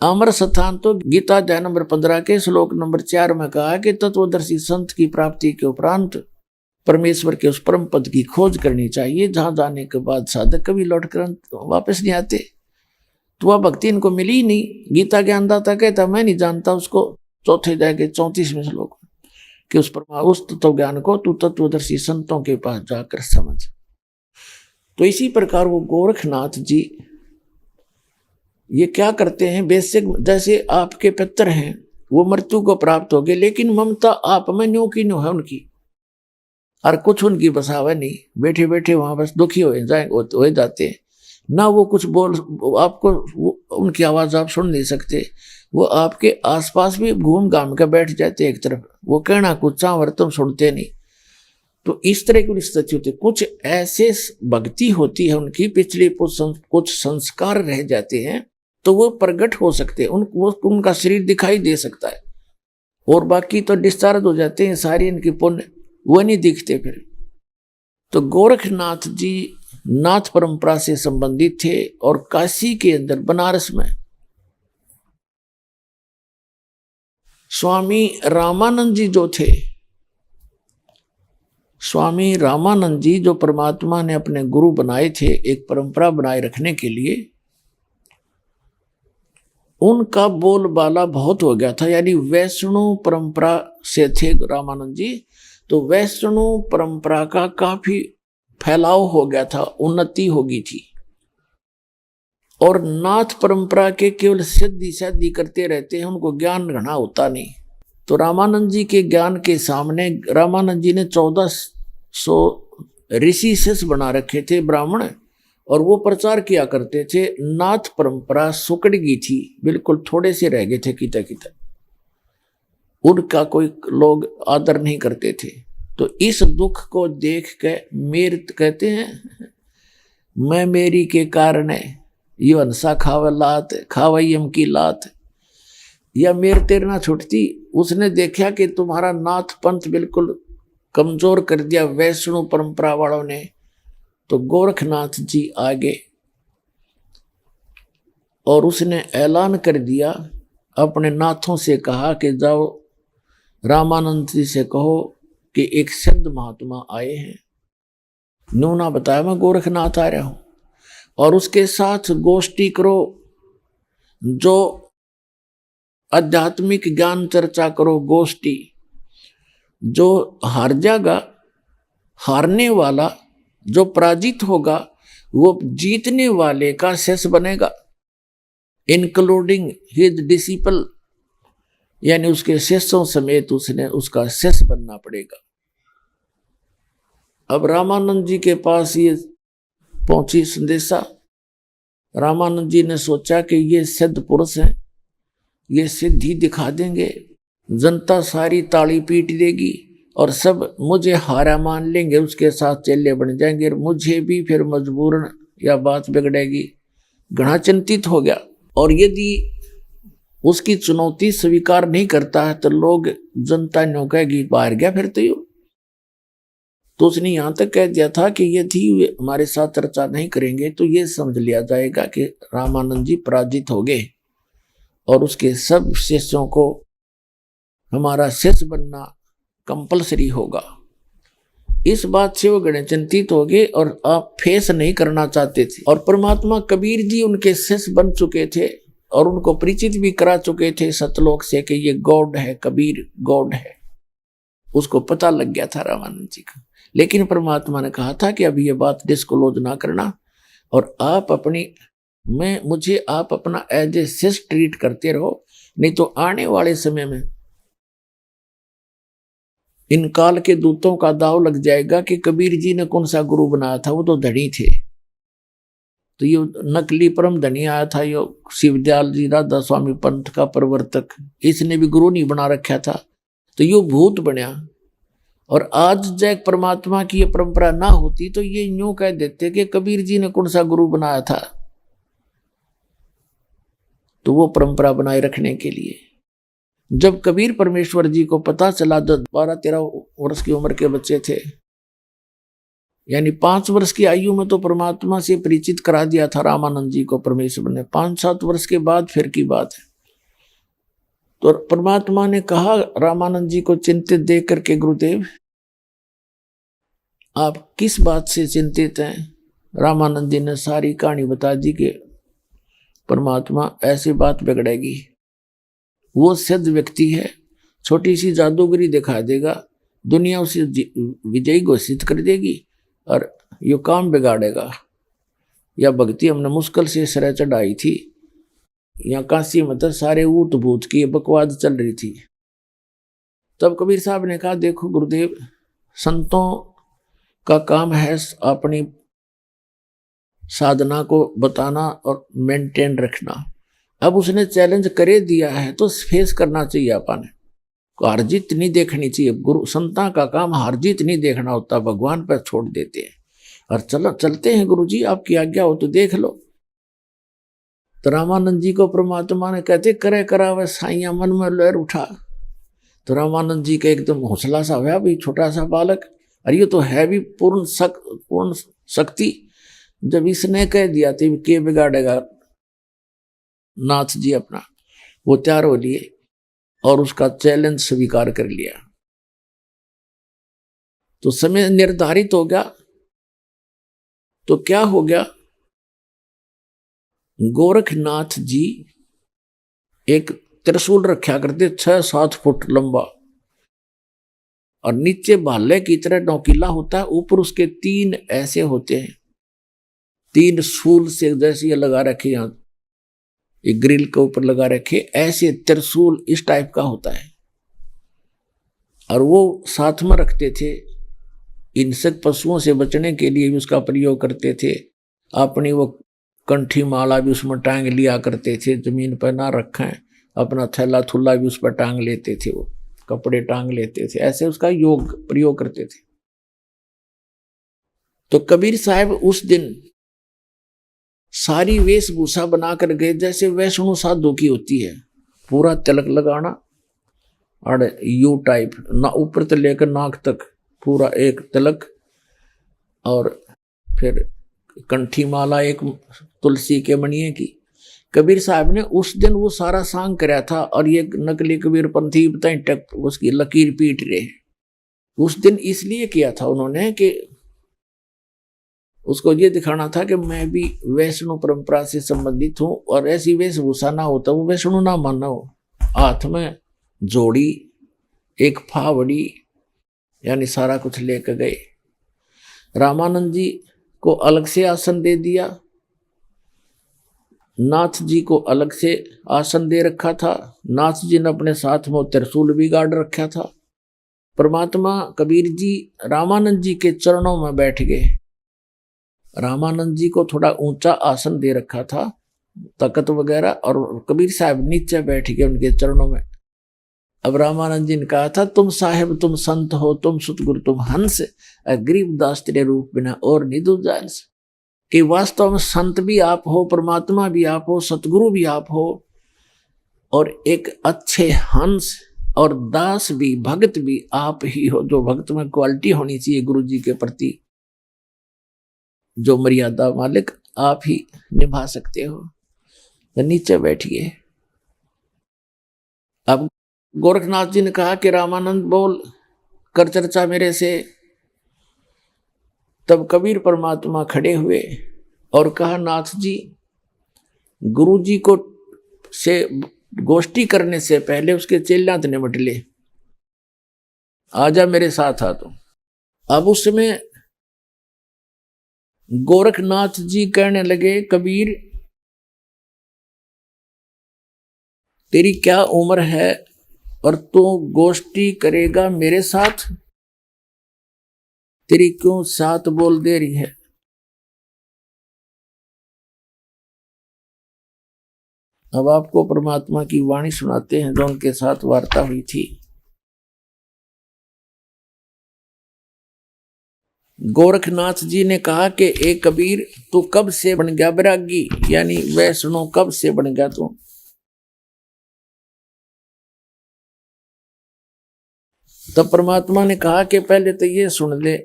अमर स्थान तो गीता अध्याय नंबर 15 के श्लोक नंबर 4 में कहा कि तत्वदर्शी संत की प्राप्ति के उपरांत परमेश्वर के उस परम पद की खोज करनी चाहिए, जहां जाने के बाद साधक कभी लौट कर वापस नहीं आते। तो वह भक्ति इनको मिली ही नहीं। गीता के अंदाता कहता मैं नहीं जानता उसको, चौथे अध्याय के 34वें श्लोक कि उस तत्व ज्ञान को तू तत्वदर्शी संतों के पास जाकर समझ। तो इसी प्रकार वो गोरखनाथ जी ये क्या करते हैं, बेसिक जैसे आपके पितर हैं वो मृत्यु को प्राप्त हो गए, लेकिन ममता आप में न्यों की न्यों है उनकी, और कुछ उनकी बसावा नहीं, बैठे बैठे वहां बस दुखी हो जाते हैं ना। वो कुछ बोल आपको उनकी आवाज आप सुन नहीं सकते, वो आपके आसपास भी घूम घाम कर बैठ जाते एक तरफ, वो कहना कुछ चावर तुम सुनते नहीं। तो इस तरह की स्थिति होती है। कुछ ऐसे भक्ति होती है उनकी, पिछले कुछ संस्कार रह जाते हैं तो वो प्रकट हो सकते हैं, उनका शरीर दिखाई दे सकता है, और बाकी तो डिस्चार्ज हो जाते हैं सारी इनकी पुण्य, वो नहीं दिखते फिर। तो गोरखनाथ जी नाथ परंपरा से संबंधित थे, और काशी के अंदर बनारस में स्वामी रामानंद जी जो थे, स्वामी रामानंद जी जो परमात्मा ने अपने गुरु बनाए थे एक परंपरा बनाए रखने के लिए, उनका बोलबाला बहुत हो गया था। यानी वैष्णव परंपरा से थे रामानंद जी, तो वैष्णव परंपरा का काफी फैलाव हो गया था, उन्नति हो गई थी। और नाथ परंपरा के केवल सिद्धि सिद्धि करते रहते हैं, उनको ज्ञान घना होता नहीं। तो रामानंद जी के ज्ञान के सामने रामानंद जी ने 1400 ऋषि शिष्य बना रखे थे ब्राह्मण, और वो प्रचार किया करते थे। नाथ परंपरा सुकड़ गई थी, बिल्कुल थोड़े से रह गए थे किता किता, उनका कोई लोग आदर नहीं करते थे। तो इस दुख को देख के मेरे कहते हैं मैं मेरी के कारण है, ये हंसा खावा लात खावाई हम की लात, या मेरे तेरे ना छुटती। उसने देखा कि तुम्हारा नाथ पंथ बिल्कुल कमजोर कर दिया वैष्णव परंपरा वालों ने, तो गोरखनाथ जी आगे और उसने ऐलान कर दिया, अपने नाथों से कहा कि जाओ रामानंद जी से कहो कि एक सिद्ध महात्मा आए हैं। नूना बताया मैं गोरखनाथ आ रहा हूं, और उसके साथ गोष्ठी करो, जो आध्यात्मिक ज्ञान चर्चा करो गोष्ठी। जो हार जाएगा, हारने वाला जो पराजित होगा, वो जीतने वाले का शिष्य बनेगा, इंक्लूडिंग हिज डिसिपल, यानी उसके शिष्यों समेत उसने उसका शिष्य बनना पड़ेगा। अब रामानंद जी के पास ये पहुंची संदेशा। रामानंद जी ने सोचा कि ये सिद्ध पुरुष हैं, ये सिद्धि दिखा देंगे, जनता सारी ताली पीट देगी और सब मुझे हारा मान लेंगे, उसके साथ चेले बन जाएंगे, और मुझे भी फिर मजबूरन या बात बिगड़ेगी। घना चिंतित हो गया, और यदि उसकी चुनौती स्वीकार नहीं करता है तो लोग जनता न्यों कहेगी बाहर गया फिर तो उसने यहां तक कह दिया था कि यदि वे हमारे साथ चर्चा नहीं करेंगे तो ये समझ लिया जाएगा कि रामानंद जी पराजित हो गए, और उसके सब शिष्यों को हमारा शिष्य बनना कंपलसरी होगा। इस बात से वो गणे चिंतित हो गए और आप फेस नहीं करना चाहते थे। और परमात्मा कबीर जी उनके शिष्य बन चुके थे और उनको परिचित भी करा चुके थे सतलोक से कि ये गॉड है, कबीर गॉड है। उसको पता लग गया था रामानंद जी का, लेकिन परमात्मा ने कहा था कि अभी ये बात डिस्क्लोज ना करना, और आप मुझे आप अपना एज ए शिष्य ट्रीट करते रहो, नहीं तो आने वाले समय में इन काल के दूतों का दाव लग जाएगा कि कबीर जी ने कौन सा गुरु बनाया था, वो तो धनी थे। तो ये नकली परम धनी आया था, ये शिवदयाल जी राधा स्वामी पंथ का प्रवर्तक, इसने भी गुरु नहीं बना रखा था, तो ये भूत बनया। और आज जब परमात्मा की ये परंपरा ना होती तो ये यूं कह देते कि कबीर जी ने कौन सा गुरु बनाया था। तो वो परंपरा बनाए रखने के लिए जब कबीर परमेश्वर जी को पता चला, जब 12-13 वर्ष की उम्र के बच्चे थे, यानी 5 वर्ष की आयु में तो परमात्मा से परिचित करा दिया था रामानंद जी को परमेश्वर ने, 5-7 वर्ष के बाद फिर की बात है। तो परमात्मा ने कहा रामानंद जी को चिंतित देख करके, गुरुदेव आप किस बात से चिंतित हैं? रामानंद जी ने सारी कहानी बता दी कि परमात्मा ऐसी बात बिगड़ेगी, वो सिद्ध व्यक्ति है, छोटी सी जादूगरी दिखा देगा, दुनिया उसे विजयी घोषित कर देगी और ये काम बिगाड़ेगा। या भक्ति हमने मुश्किल से सिरा चढ़ाई थी, यहाँ काशी में तो सारे ऊट भूत की बकवाद चल रही थी। तब कबीर साहब ने कहा, देखो गुरुदेव, संतों का काम है अपनी साधना को बताना और मेंटेन रखना। अब उसने चैलेंज करे दिया है तो फेस करना चाहिए। अपन हार जीत नहीं देखनी चाहिए। गुरु संता का काम हार जीत नहीं देखना होता, भगवान पर छोड़ देते हैं और चलते हैं गुरु जी, आपकी आज्ञा हो तो देख लो। तो रामानंद जी को परमात्मा ने कहते करे करा वह साइया मन में लहर उठा। तो रामानंद जी का एकदम हौसला सा हुआ, भाई छोटा सा बालक, और ये तो है भी पूर्ण शक्ति। जब इसने कह दिया तो के बिगाड़ेगा नाथ जी अपना, वो तैयार हो लिए और उसका चैलेंज स्वीकार कर लिया। तो समय निर्धारित हो गया। तो क्या हो गया, गोरखनाथ जी एक त्रिशूल रखा करते 6-7 फुट लंबा और नीचे भाले की तरह नोकीला होता है, ऊपर उसके 3 ऐसे होते हैं, 3 सूल से जैसे ये लगा रखे, यहाँ एक ग्रिल के ऊपर लगा रखे, ऐसे त्रिशूल इस टाइप का होता है। और वो साथ में रखते थे, हिंसक पशुओं से बचने के लिए भी उसका प्रयोग करते थे। अपनी वो कंठी माला भी उसमें टांग लिया करते थे, जमीन पर ना रखें, अपना थैला थुल्ला भी उस पर टांग लेते थे, वो कपड़े टांग लेते थे, ऐसे उसका प्रयोग करते थे। तो कबीर साहब उस दिन सारी वेशभूषा बनाकर गए जैसे वैष्णो साधु की होती है, पूरा तिलक लगाना और यू टाइप ना ऊपर से लेकर नाक तक पूरा एक तिलक, और फिर कंठी माला एक तुलसी के मणिये की। कबीर साहब ने उस दिन वो सारा सांग कराया था, और ये नकली कबीर पंथी बताए टक उसकी लकीर पीट रहे। उस दिन इसलिए किया था उन्होंने कि उसको ये दिखाना था कि मैं भी वैष्णो परंपरा से संबंधित हूं, और ऐसी वेशभूषा ना होता वो वैष्णो ना माना हो। हाथ में जोड़ी, एक फावड़ी, यानी सारा कुछ लेकर गए। रामानंद जी को अलग से आसन दे दिया, नाथ जी को अलग से आसन दे रखा था। नाथ जी ने अपने साथ में त्रिशूल भी गाड़ रखा था। परमात्मा कबीर जी रामानंद जी के चरणों में बैठ गए। रामानंद जी को थोड़ा ऊंचा आसन दे रखा था, तख्त वगैरह, और कबीर साहब नीचे बैठ गए उनके चरणों में। अब रामानंद जी ने कहा था, तुम साहेब तुम संत हो, तुम सतगुरु तुम हंस, गरीबदास तेरे रूप बिना और निधु जानस। कि वास्तव में संत भी आप हो, परमात्मा भी आप हो, सतगुरु भी आप हो, और एक अच्छे हंस और दास भी, भगत भी आप ही हो। जो भक्त में क्वालिटी होनी चाहिए गुरु जी के प्रति, जो मर्यादा मालिक आप ही निभा सकते हो। तो नीचे बैठिए। अब गोरखनाथ जी ने कहा कि रामानंद बोल कर चर्चा मेरे से। तब कबीर परमात्मा खड़े हुए और कहा, नाथ जी, गुरु जी को से गोष्ठी करने से पहले उसके चेलात निमट ले, आजा मेरे साथ आ। तो अब उसमें गोरखनाथ जी कहने लगे, कबीर तेरी क्या उम्र है और तू गोष्ठी करेगा मेरे साथ? तेरी क्यों साथ बोल दे रही है? अब आपको परमात्मा की वाणी सुनाते हैं जो उनके साथ वार्ता हुई थी। गोरखनाथ जी ने कहा कि ए कबीर, तू कब से बन गया बैरागी, यानी वैष्णो कब से बन गया तू? तब परमात्मा ने कहा कि पहले तो ये सुन ले,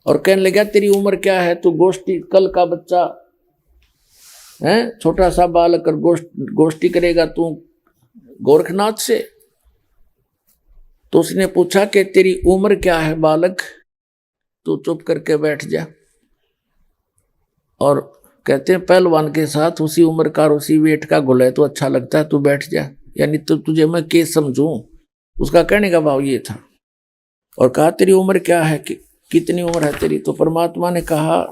और कहने लगा, तेरी उम्र क्या है? तू गोष्ठी, कल का बच्चा है, छोटा सा बालक और गोष्ठी करेगा तू गोरखनाथ से? तो उसने पूछा कि तेरी उम्र क्या है बालक? तू चुप करके बैठ जा। और कहते हैं पहलवान के साथ उसी उम्र का और उसी वेट का गुले तो अच्छा लगता है, तू बैठ जा, यानी तो तुझे मैं केस समझूं। उसका कहने का भाव ये था। और कहा, तेरी उम्र क्या है, कितनी उम्र है तेरी? तो परमात्मा ने कहा,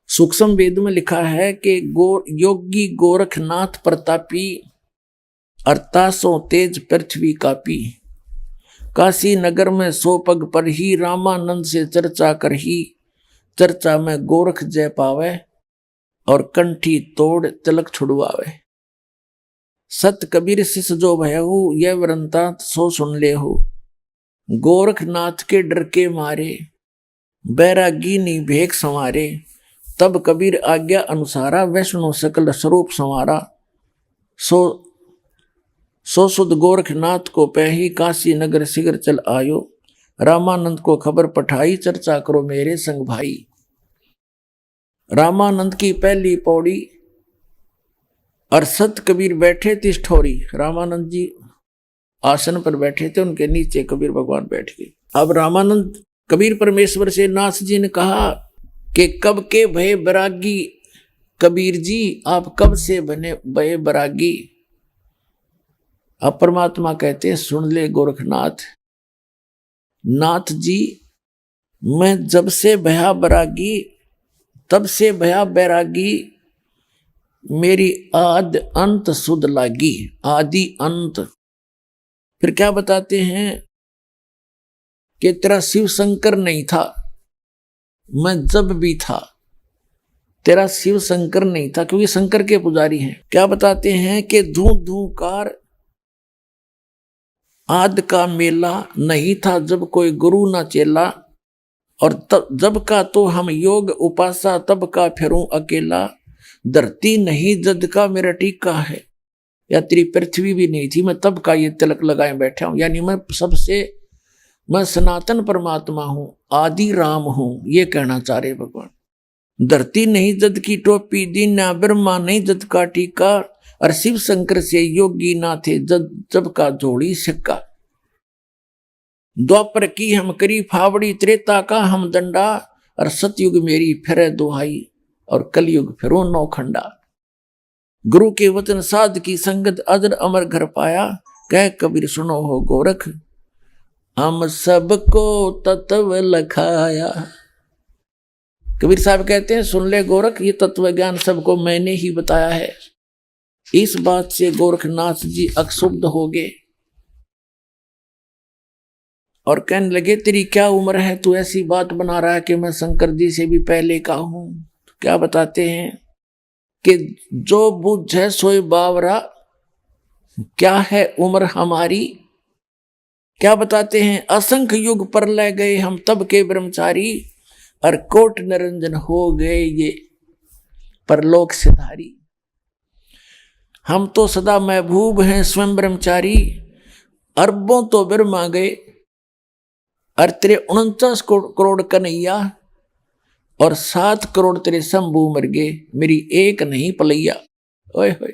सूक्ष्म वेद में लिखा है कि योगी गोरखनाथ प्रतापी, अरतासों तेज पृथ्वी कापी, काशी नगर में 100 पग पर ही, रामानंद से चर्चा कर ही, चर्चा में गोरख जय पावे, और कंठी तोड़ तिलक छुड़वावे। सत कबीर शिष जो भयहु, यह वरंता सो सुन ले हो। गोरखनाथ के डर के मारे, बैरागी नी भेख संवारे, तब कबीर आज्ञा अनुसारा, वैष्णो सकल स्वरूप संवारा। सो सुध गोरखनाथ को पही, काशी नगर शिगर चल आयो, रामानंद को खबर पठाई, चर्चा करो मेरे संग भाई। रामानंद की पहली पौड़ी, और सत कबीर बैठे तिस ठोरी। रामानंद जी आसन पर बैठे थे, उनके नीचे कबीर भगवान बैठ गए। अब रामानंद कबीर परमेश्वर से नाथ जी ने कहा कि कब के भय बैरागी कबीर जी, आप कब से बने भय बैरागी? अब परमात्मा कहते हैं, सुन ले गोरखनाथ, नाथ जी, मैं जब से भया बैरागी, तब से भया बैरागी, मेरी आद अंत सुध लागी। आदि अंत। फिर क्या बताते हैं कि तेरा शिव शंकर नहीं था, मैं जब भी था, तेरा शिव शंकर नहीं था, क्योंकि शंकर के पुजारी हैं। क्या बताते हैं कि धू धूकार आद का मेला नहीं था, जब कोई गुरु ना चेला, और तब जब का तो हम योग उपासा, तब का फिरूं अकेला। धरती नहीं जद का मेरा टीका है, या तेरी पृथ्वी भी नहीं थी, मैं तब का ये तिलक लगाए बैठा हूं। यानी मैं सनातन परमात्मा हूं, आदि राम हूं, ये कहना चाह रहे भगवान। धरती नहीं जद की टोपी, दीना ब्रह्मा नहीं जद का टीका, और शिव शंकर से योगी ना थे जब का जोड़ी सिक्का। द्वापर की हम करी फावड़ी, त्रेता का हम दंडा, और सतयुग मेरी फिर दुहाई, और कलयुग फिरो नौखंडा। गुरु के वचन साध की संगत, अजर अमर घर पाया, कह कबीर सुनो हो गोरख, हम सबको तत्व लखाया। कबीर साहब कहते हैं, सुन ले गोरख, ये तत्व ज्ञान सबको मैंने ही बताया है। इस बात से गोरखनाथ जी अक्षुब्ध हो गए और कहने लगे, तेरी क्या उम्र है, तू ऐसी बात बना रहा है कि मैं शंकर जी से भी पहले का हूं। क्या बताते हैं कि जो बुझे सोई बावरा, क्या है उम्र हमारी। क्या बताते हैं, असंख्य युग पर ले गए हम तब के ब्रह्मचारी, और कोट निरंजन हो गए ये परलोक सिधारी। हम तो सदा महबूब हैं स्वयं ब्रह्मचारी, अरबों तो ब्रह्मा गए, और तेरे 49 करोड़ कन्हैया, और 7 करोड़ तेरे शंभू मर गए, मेरी एक नहीं पलैया। ओए होए,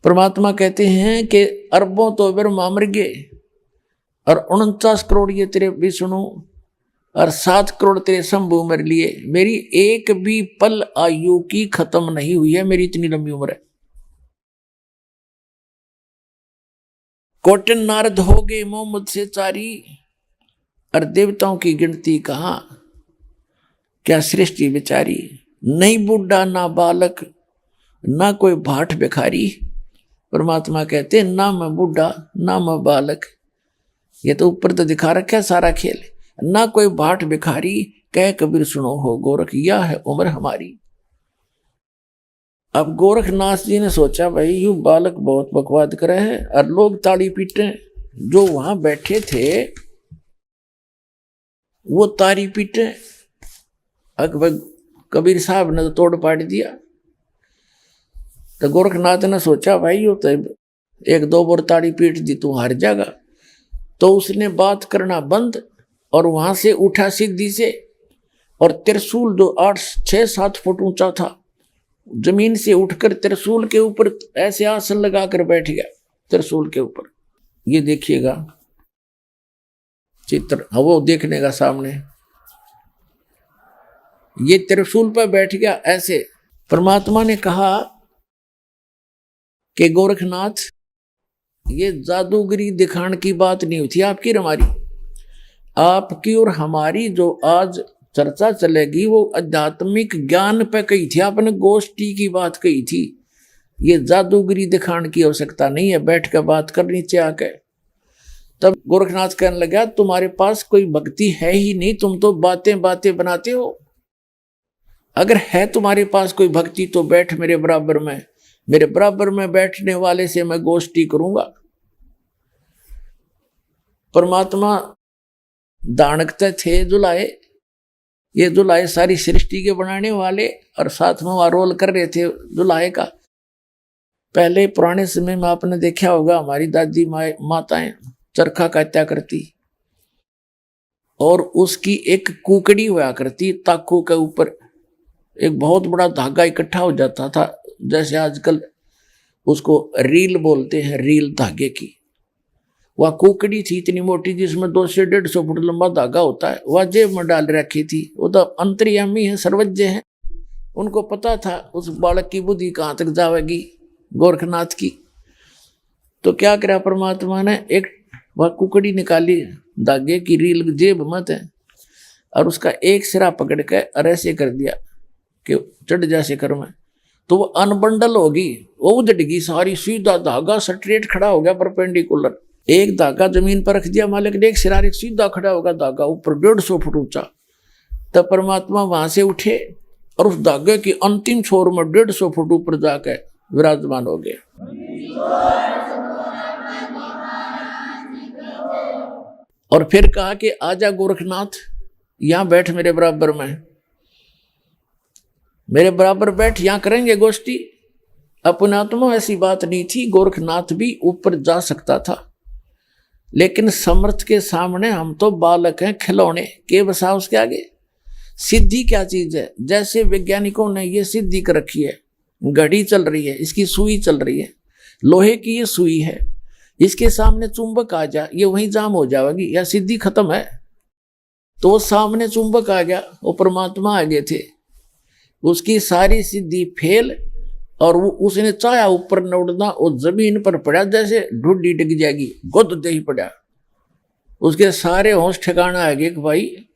परमात्मा कहते हैं कि अरबों तो ब्रह्मा मर गए, और 49 करोड़ ये तेरे विष्णु, और 7 करोड़ तेरे शंभू मर लिए, मेरी एक भी पल आयु की खत्म नहीं हुई है, मेरी इतनी लंबी उम्र है। कोटन नारद हो गए मोहम्मद से चारी, और देवताओं की गिनती कहाँ, क्या सृष्टि बेचारी। नहीं बूढ़ा ना बालक, ना कोई भाट भिखारी। परमात्मा कहते ना मैं बूढ़ा ना मैं बालक, ये तो ऊपर तो दिखा रखा है सारा खेल। ना कोई भाट भिखारी, कह कबीर सुनो हो गोरख, यह है उम्र हमारी। अब गोरखनाथ जी ने सोचा, भाई यू बालक बहुत बकवाद करे है, और लोग ताड़ी पीटे। जो वहां बैठे थे वो ताड़ी पीटे। अकबर कबीर साहब ने तो तोड़ पाड़ दिया। तो गोरखनाथ ने सोचा, भाई यू तो 1-2 बार ताड़ी पीट दी, तू हार जाएगा। तो उसने बात करना बंद, और वहां से उठा सीधी से, और त्रिशूल जो 6-7 फुट ऊंचा था, जमीन से उठकर त्रिशूल के ऊपर ऐसे आसन लगाकर बैठ गया। त्रिशूल के ऊपर ये देखिएगा चित्र, वो देखने का सामने, ये त्रिशूल पर बैठ गया ऐसे। परमात्मा ने कहा कि गोरखनाथ, ये जादूगरी दिखाने की बात नहीं हुई थी आपकी और हमारी। आपकी और हमारी जो आज चर्चा चलेगी वो आध्यात्मिक ज्ञान पे कही थी, आपने गोष्ठी की बात कही थी। ये जादूगरी दिखाने की आवश्यकता नहीं है, बैठ कर बात करनी चाहिए आके। तब गोरखनाथ कहने लगा, तुम्हारे पास कोई भक्ति है ही नहीं, तुम तो बातें बातें बनाते हो। अगर है तुम्हारे पास कोई भक्ति तो बैठ मेरे बराबर में, मेरे बराबर में बैठने वाले से मैं गोष्ठी करूंगा। परमात्मा दानकते थे जुलाए, ये जुलाए सारी सृष्टि के बनाने वाले, और साथ में वहां रोल कर रहे थे जुलाए का। पहले पुराने समय में आपने देखा होगा, हमारी दादी माताएं चरखा काटा करती, और उसकी एक कुकड़ी हुआ करती, ताकू के ऊपर एक बहुत बड़ा धागा इकट्ठा हो जाता था, जैसे आजकल उसको रील बोलते हैं, रील धागे की। वह कुकड़ी थी इतनी मोटी, जिसमें 200 से 150 फुट लंबा धागा होता है, वह जेब में डाल रखी थी। वो तो अंतर्यामी है, सर्वज्ञ है, उनको पता था उस बालक की बुद्धि कहाँ तक जाएगी, गोरखनाथ की। तो क्या करा परमात्मा ने, एक वह कुकड़ी निकाली धागे की, रील जेब में थे, और उसका एक सिरा पकड़ के और ऐसे कर दिया कि चढ़ जा शिखर में। तो वो अनबंडल होगी, वो उधड़गी सारी, सीधा धागा स्ट्रेट खड़ा हो गया परपेंडिकुलर। एक धागा जमीन पर रख दिया मालिक ने, एक सिरा एक सीधा खड़ा होगा धागा ऊपर 150 फुट ऊंचा। तब परमात्मा वहां से उठे और उस धागे की अंतिम छोर में 150 फुट ऊपर जाकर विराजमान हो गए। और फिर कहा कि आजा गोरखनाथ, यहां बैठ मेरे बराबर में, मेरे बराबर बैठ, यहां करेंगे गोष्ठी। अपने आत्मा ऐसी बात नहीं थी, गोरखनाथ भी ऊपर जा सकता था, लेकिन समर्थ के सामने हम तो बालक हैं, खिलौने के बसा उसके आगे। सिद्धि क्या चीज है? जैसे वैज्ञानिकों ने ये सिद्धि कर रखी है, घड़ी चल रही है, इसकी सुई चल रही है, लोहे की ये सुई है, इसके सामने चुंबक आ जा, ये वहीं जाम हो जाएगी, या सिद्धि खत्म है। तो वो सामने चुंबक आ गया, वो परमात्मा आ गए थे, उसकी सारी सिद्धि फेल, और वो उसने चाहा ऊपर न उड़ना, वो जमीन पर पड़ा, जैसे ढूंढी डिग जाएगी, गुद दे ही पड़ा। उसके सारे होश ठिकाना आ गए कि भाई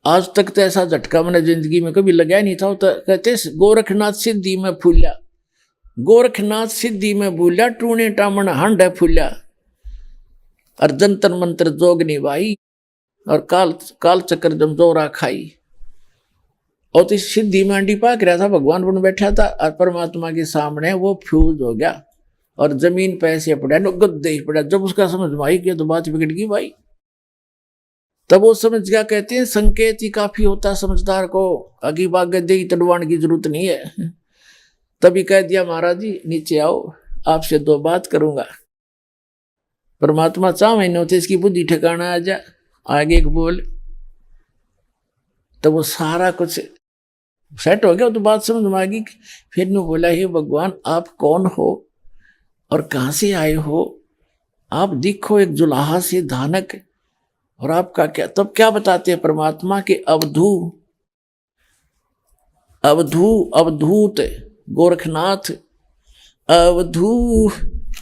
आज तक तो ऐसा झटका मैंने जिंदगी में कभी लगाया नहीं था। तो कहते गोरखनाथ सिद्धि में फूल्या, गोरखनाथ सिद्धि में भूल्या, टूने टामन हंड है फूल्या, और जंतर मंत्र जोग निभाई, और काल चक्र जमजोरा खाई। और तो इस सिद्धि में अंडी पाक रहा था, भगवान बन बैठा था, और परमात्मा के सामने वो फ्यूज हो गया और जमीन पे ऐसे पड़ा, गद्दे ही पड़ा। जब उसका समझ में आई कि तो बात बिगड़ गई भाई, तब वो समझ गया। कहते हैं संकेत ही काफी होता समझदार को, अगी बाग दे तड़वाण की जरूरत नहीं है। तभी कह दिया महाराज जी नीचे आओ, आपसे दो बात करूंगा। परमात्मा 4 महीने होते इसकी बुद्धि ठिकाना आ जा, आगे एक बोल, तब वो सारा कुछ सेट हो गया, तो बात समझ में आ गई। फिर ने बोला, हे भगवान आप कौन हो और कहाँ से आए हो? आप दिखो एक जुलाहा से धानक, और आपका क्या? तब क्या बताते हैं परमात्मा के अवधूत गोरखनाथ, अवधू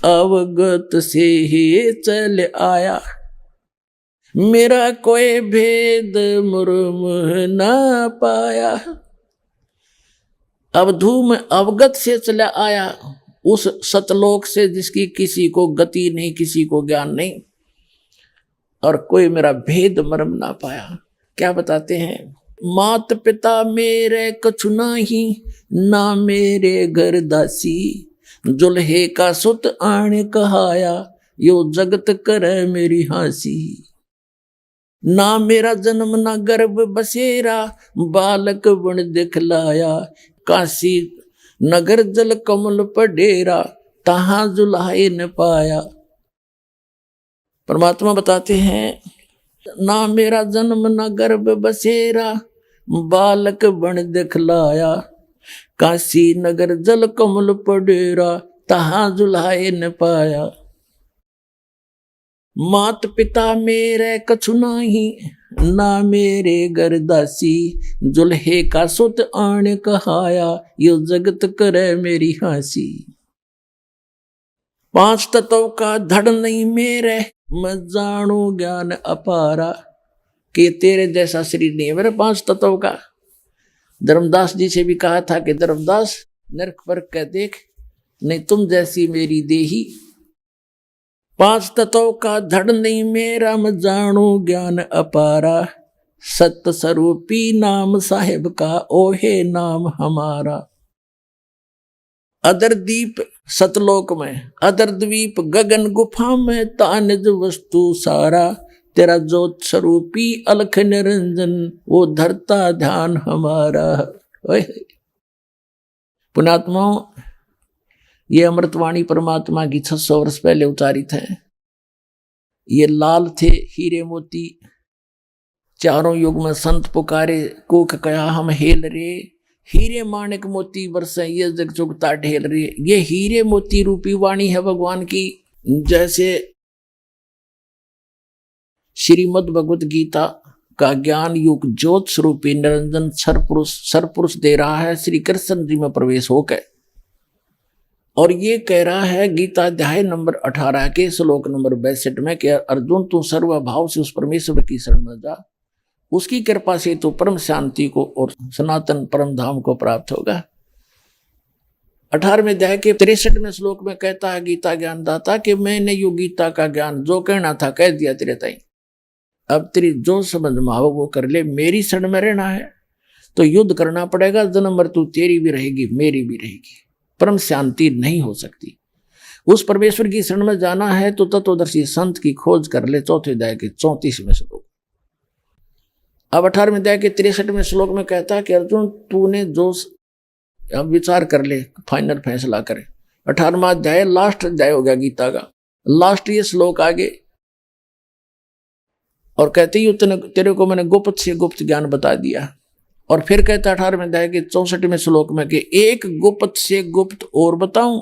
अवगत से ही चल आया, मेरा कोई भेद मुर्म ना पाया। अवधू में अवगत से चला आया, उस सतलोक से जिसकी किसी को गति नहीं, किसी को ज्ञान नहीं, और कोई मेरा भेद मर्म ना पाया। क्या बताते हैं? मात पिता मेरे कछु नाही, ना मेरे घर दासी, जुल्हे का सुत आने कहाया, यो जगत करे मेरी हासी। ना मेरा जन्म ना गर्भ बसेरा, बालक बन दिखलाया, काशी नगर जल कमल पर डेरा, तहां जुल्हाए न पाया। परमात्मा बताते हैं, ना मेरा जन्म ना गर्भ बसेरा, बालक बन दिखलाया, काशी नगर जल कमल पर डेरा, तहां जुल्हाए न पाया। मात पिता मेरे कछु नाही, ना मेरे घर दासी, जुल्हे का सुत आने कहाया, यो जगत करे मेरी हासी। 5 तत्व का धड़ नहीं मेरे, मैं जानू ज्ञान अपारा, कि तेरे जैसा शरीर नहीं है मेरे 5 तत्व का। धर्मदास जी से भी कहा था कि धर्मदास नरक पर कह देख, नहीं तुम जैसी मेरी देही। 5 तत्व का धड़ नहीं मेरा, मैं जानू ज्ञान अपारा, सत्य स्वरूपी नाम साहेब का, ओहे नाम हमारा। अदर दीप सतलोक में, अदर द्वीप गगन गुफा में, तानिज वस्तु सारा, तेरा ज्योत स्वरूपी अलख निरंजन, वो धरता ध्यान हमारा। पुण्यात्माओं, ये अमृतवाणी परमात्मा की 600 वर्ष पहले उतारित है। ये लाल थे हीरे मोती, चारों युग में संत पुकारे, कोक कया हम हेल रे, हीरे माणिक मोती बरसे ये जग चुगता ढेल रे। ये हीरे मोती रूपी वाणी है भगवान की। जैसे श्रीमद् भगवत गीता का ज्ञान युग ज्योत स्वरूपी निरंजन सरपुरुष दे रहा है श्री कृष्ण जी में प्रवेश होकर, और ये कह रहा है गीता अध्याय नंबर 18 के श्लोक नंबर 62 में कि अर्जुन तू सर्वभाव से उस परमेश्वर की शरण में जा, उसकी कृपा से तो परम शांति को और सनातन परम धाम को प्राप्त होगा। 18वें अध्याय के 63वें श्लोक में कहता है गीता ज्ञानदाता कि मैंने यो गीता का ज्ञान जो कहना था कह दिया तेरे ताई, अब तेरी जो समझ में आओ वो कर ले। मेरी शरण में रहना है तो युद्ध करना पड़ेगा, जन्म मृत्यु तेरी भी रहेगी मेरी भी रहेगी, परम शांति नहीं हो सकती। उस परमेश्वर की शरण में जाना है तो तत्वदर्शी संत की खोज कर ले। चौथे अध्याय के 34वें श्लोक। अब 18वें अध्याय के 63वें श्लोक में कहता है कि अर्जुन तूने जो अब विचार कर ले, फाइनल फैसला करे। 18वां अध्याय लास्ट अध्याय हो गया गीता का, लास्ट ये श्लोक आगे। और कहते ही तेरे को मैंने गुप्त से गुप्त ज्ञान बता दिया। और फिर कहता 18वें अध्याय के 64वें श्लोक में कि एक गुप्त से गुप्त और बताऊं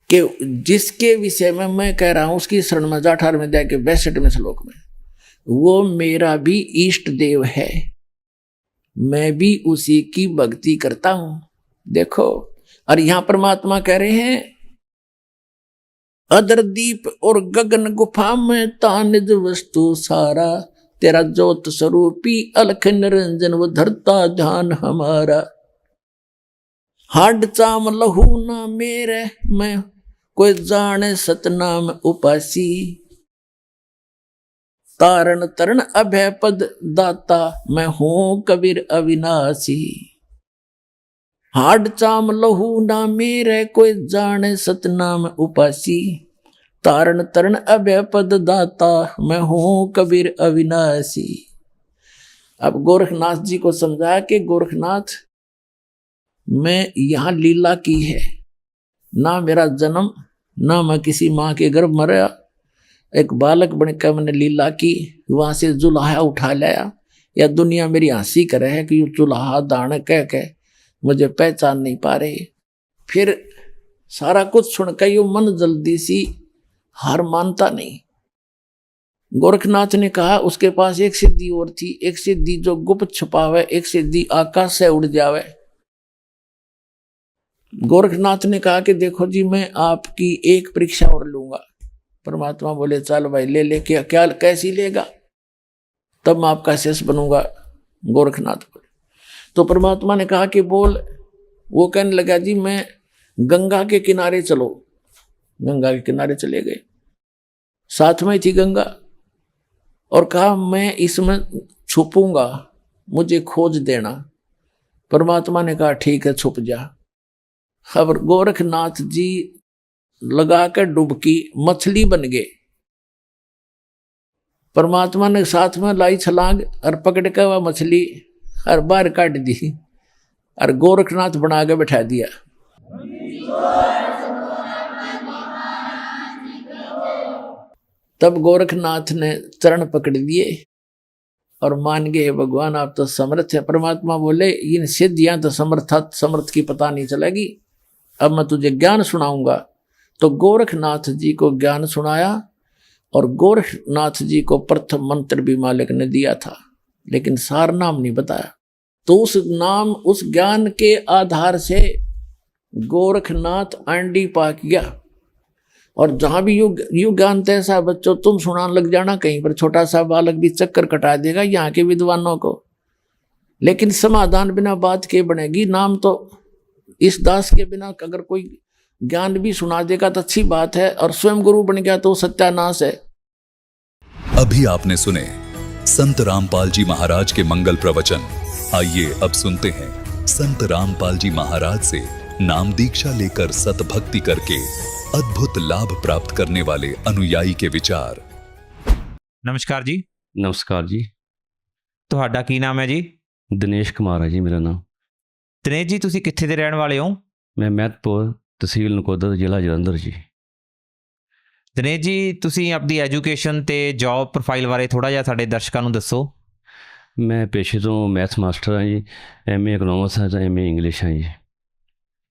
कि जिसके विषय में मैं कह रहा हूं उसकी शरण में जा। 18वें अध्याय के 62वें श्लोक में, वो मेरा भी इष्ट देव है, मैं भी उसी की भक्ति करता हूं। देखो, और यहां परमात्मा कह रहे हैं अदर दीप और गगन गुफा में तानिज वस्तु सारा, तेरा ज्योत स्वरूपी अलख निरंजन वो धरता ध्यान हमारा। हाड चाम लहू ना मेरे मैं कोई जाने सतनाम उपासी, तारण तरण अभय पद दाता मैं हूं कबीर अविनाशी। हाड चाम लहू ना मेरे कोई जाने सतनाम उपासी, तारण तरण अभय पद दाता मैं हूं कबीर अविनाशी। अब गोरखनाथ जी को समझाया कि गोरखनाथ मैं यहां लीला की है, ना मेरा जन्म, ना मैं किसी माँ के गर्भ में रहा, एक बालक बनकर मैंने लीला की, वहां से जुलाहा उठा लाया। या दुनिया मेरी हंसी करे है कि जुलाहा दान कह के मुझे पहचान नहीं पा रहे। फिर सारा कुछ सुनकर यो मन जल्दी सी हार मानता नहीं। गोरखनाथ ने कहा उसके पास एक सिद्धि और थी, एक सिद्धि जो गुप्त छुपावे, एक सिद्धि आकाश से उड़ जावे। गोरखनाथ ने कहा कि देखो जी मैं आपकी एक परीक्षा और लूंगा। परमात्मा बोले चल भाई ले ले, क्या कैसी लेगा, तब मैं आपका शिष्य बनूंगा। गोरखनाथ बोले तो परमात्मा ने कहा कि बोल। वो कहने लगा जी मैं गंगा के किनारे चलो। गंगा के किनारे चले गए, साथ में थी गंगा, और कहा मैं इसमें छुपूंगा, मुझे खोज देना। परमात्मा ने कहा ठीक है छुप जा। अब गोरखनाथ जी लगाकर डुबकी मछली बन गए। परमात्मा ने साथ में लाई छलांग और पकड़ कर वह मछली और बाहर काट दी और गोरखनाथ बना के बैठा दिया। तब गोरखनाथ ने चरण पकड़ दिए और मान गए भगवान आप तो समर्थ है। परमात्मा बोले इन सिद्धियां तो समर्थ की पता नहीं चलेगी, अब मैं तुझे ज्ञान सुनाऊंगा। तो गोरखनाथ जी को ज्ञान सुनाया और गोरखनाथ जी को प्रथम मंत्र भी मालिक ने दिया था, लेकिन सार नाम नहीं बताया। तो उस ज्ञान के आधार से गोरखनाथ आंडी पाक गया। और जहां भी यू ज्ञान तैसा बच्चों तुम सुनाने लग जाना, कहीं पर छोटा सा बालक भी चक्कर कटा देगा यहाँ के विद्वानों को। लेकिन समाधान बिना बात के बनेगी। नाम तो इस दास के बिना अगर कोई ज्ञान भी सुना देगा तो अच्छी बात है, और स्वयं गुरु बन गया तो सत्यानाश है। अभी आपने सुने संत रामपाल जी महाराज के मंगल प्रवचन। आइए अब सुनते हैं संत रामपाल जी महाराज से नाम दीक्षा लेकर सतभक्ति करके अद्भुत लाभ प्राप्त करने वाले अनुयायी के विचार। नमस्कार जी। नमस्कार जी। ਤੁਹਾਡਾ ਕੀ ਨਾਮ ਹੈ ਜੀ? दिनेश कुमार है जी मेरा नाम। ਦਿਨੇਸ਼ ਜੀ ਤੁਸੀਂ ਕਿੱਥੇ ਦੇ ਰਹਿਣ ਵਾਲੇ ਹੋ? मैं महतपुर तहसील नकोदर जिला जलंधर जी। ਦਿਨੇਸ਼ ਜੀ ਤੁਸੀਂ ਆਪਣੀ ਐਜੂਕੇਸ਼ਨ ਤੇ ਜੌਬ ਪ੍ਰੋਫਾਈਲ ਬਾਰੇ ਥੋੜਾ ਜਿਹਾ ਸਾਡੇ ਦਰਸ਼ਕਾਂ ਨੂੰ ਦੱਸੋ। मैं पेशे तो मैथ मास्टर हाँ जी, MA इकोनॉमिक्स है तो MA इंग्लिश हाँ जी।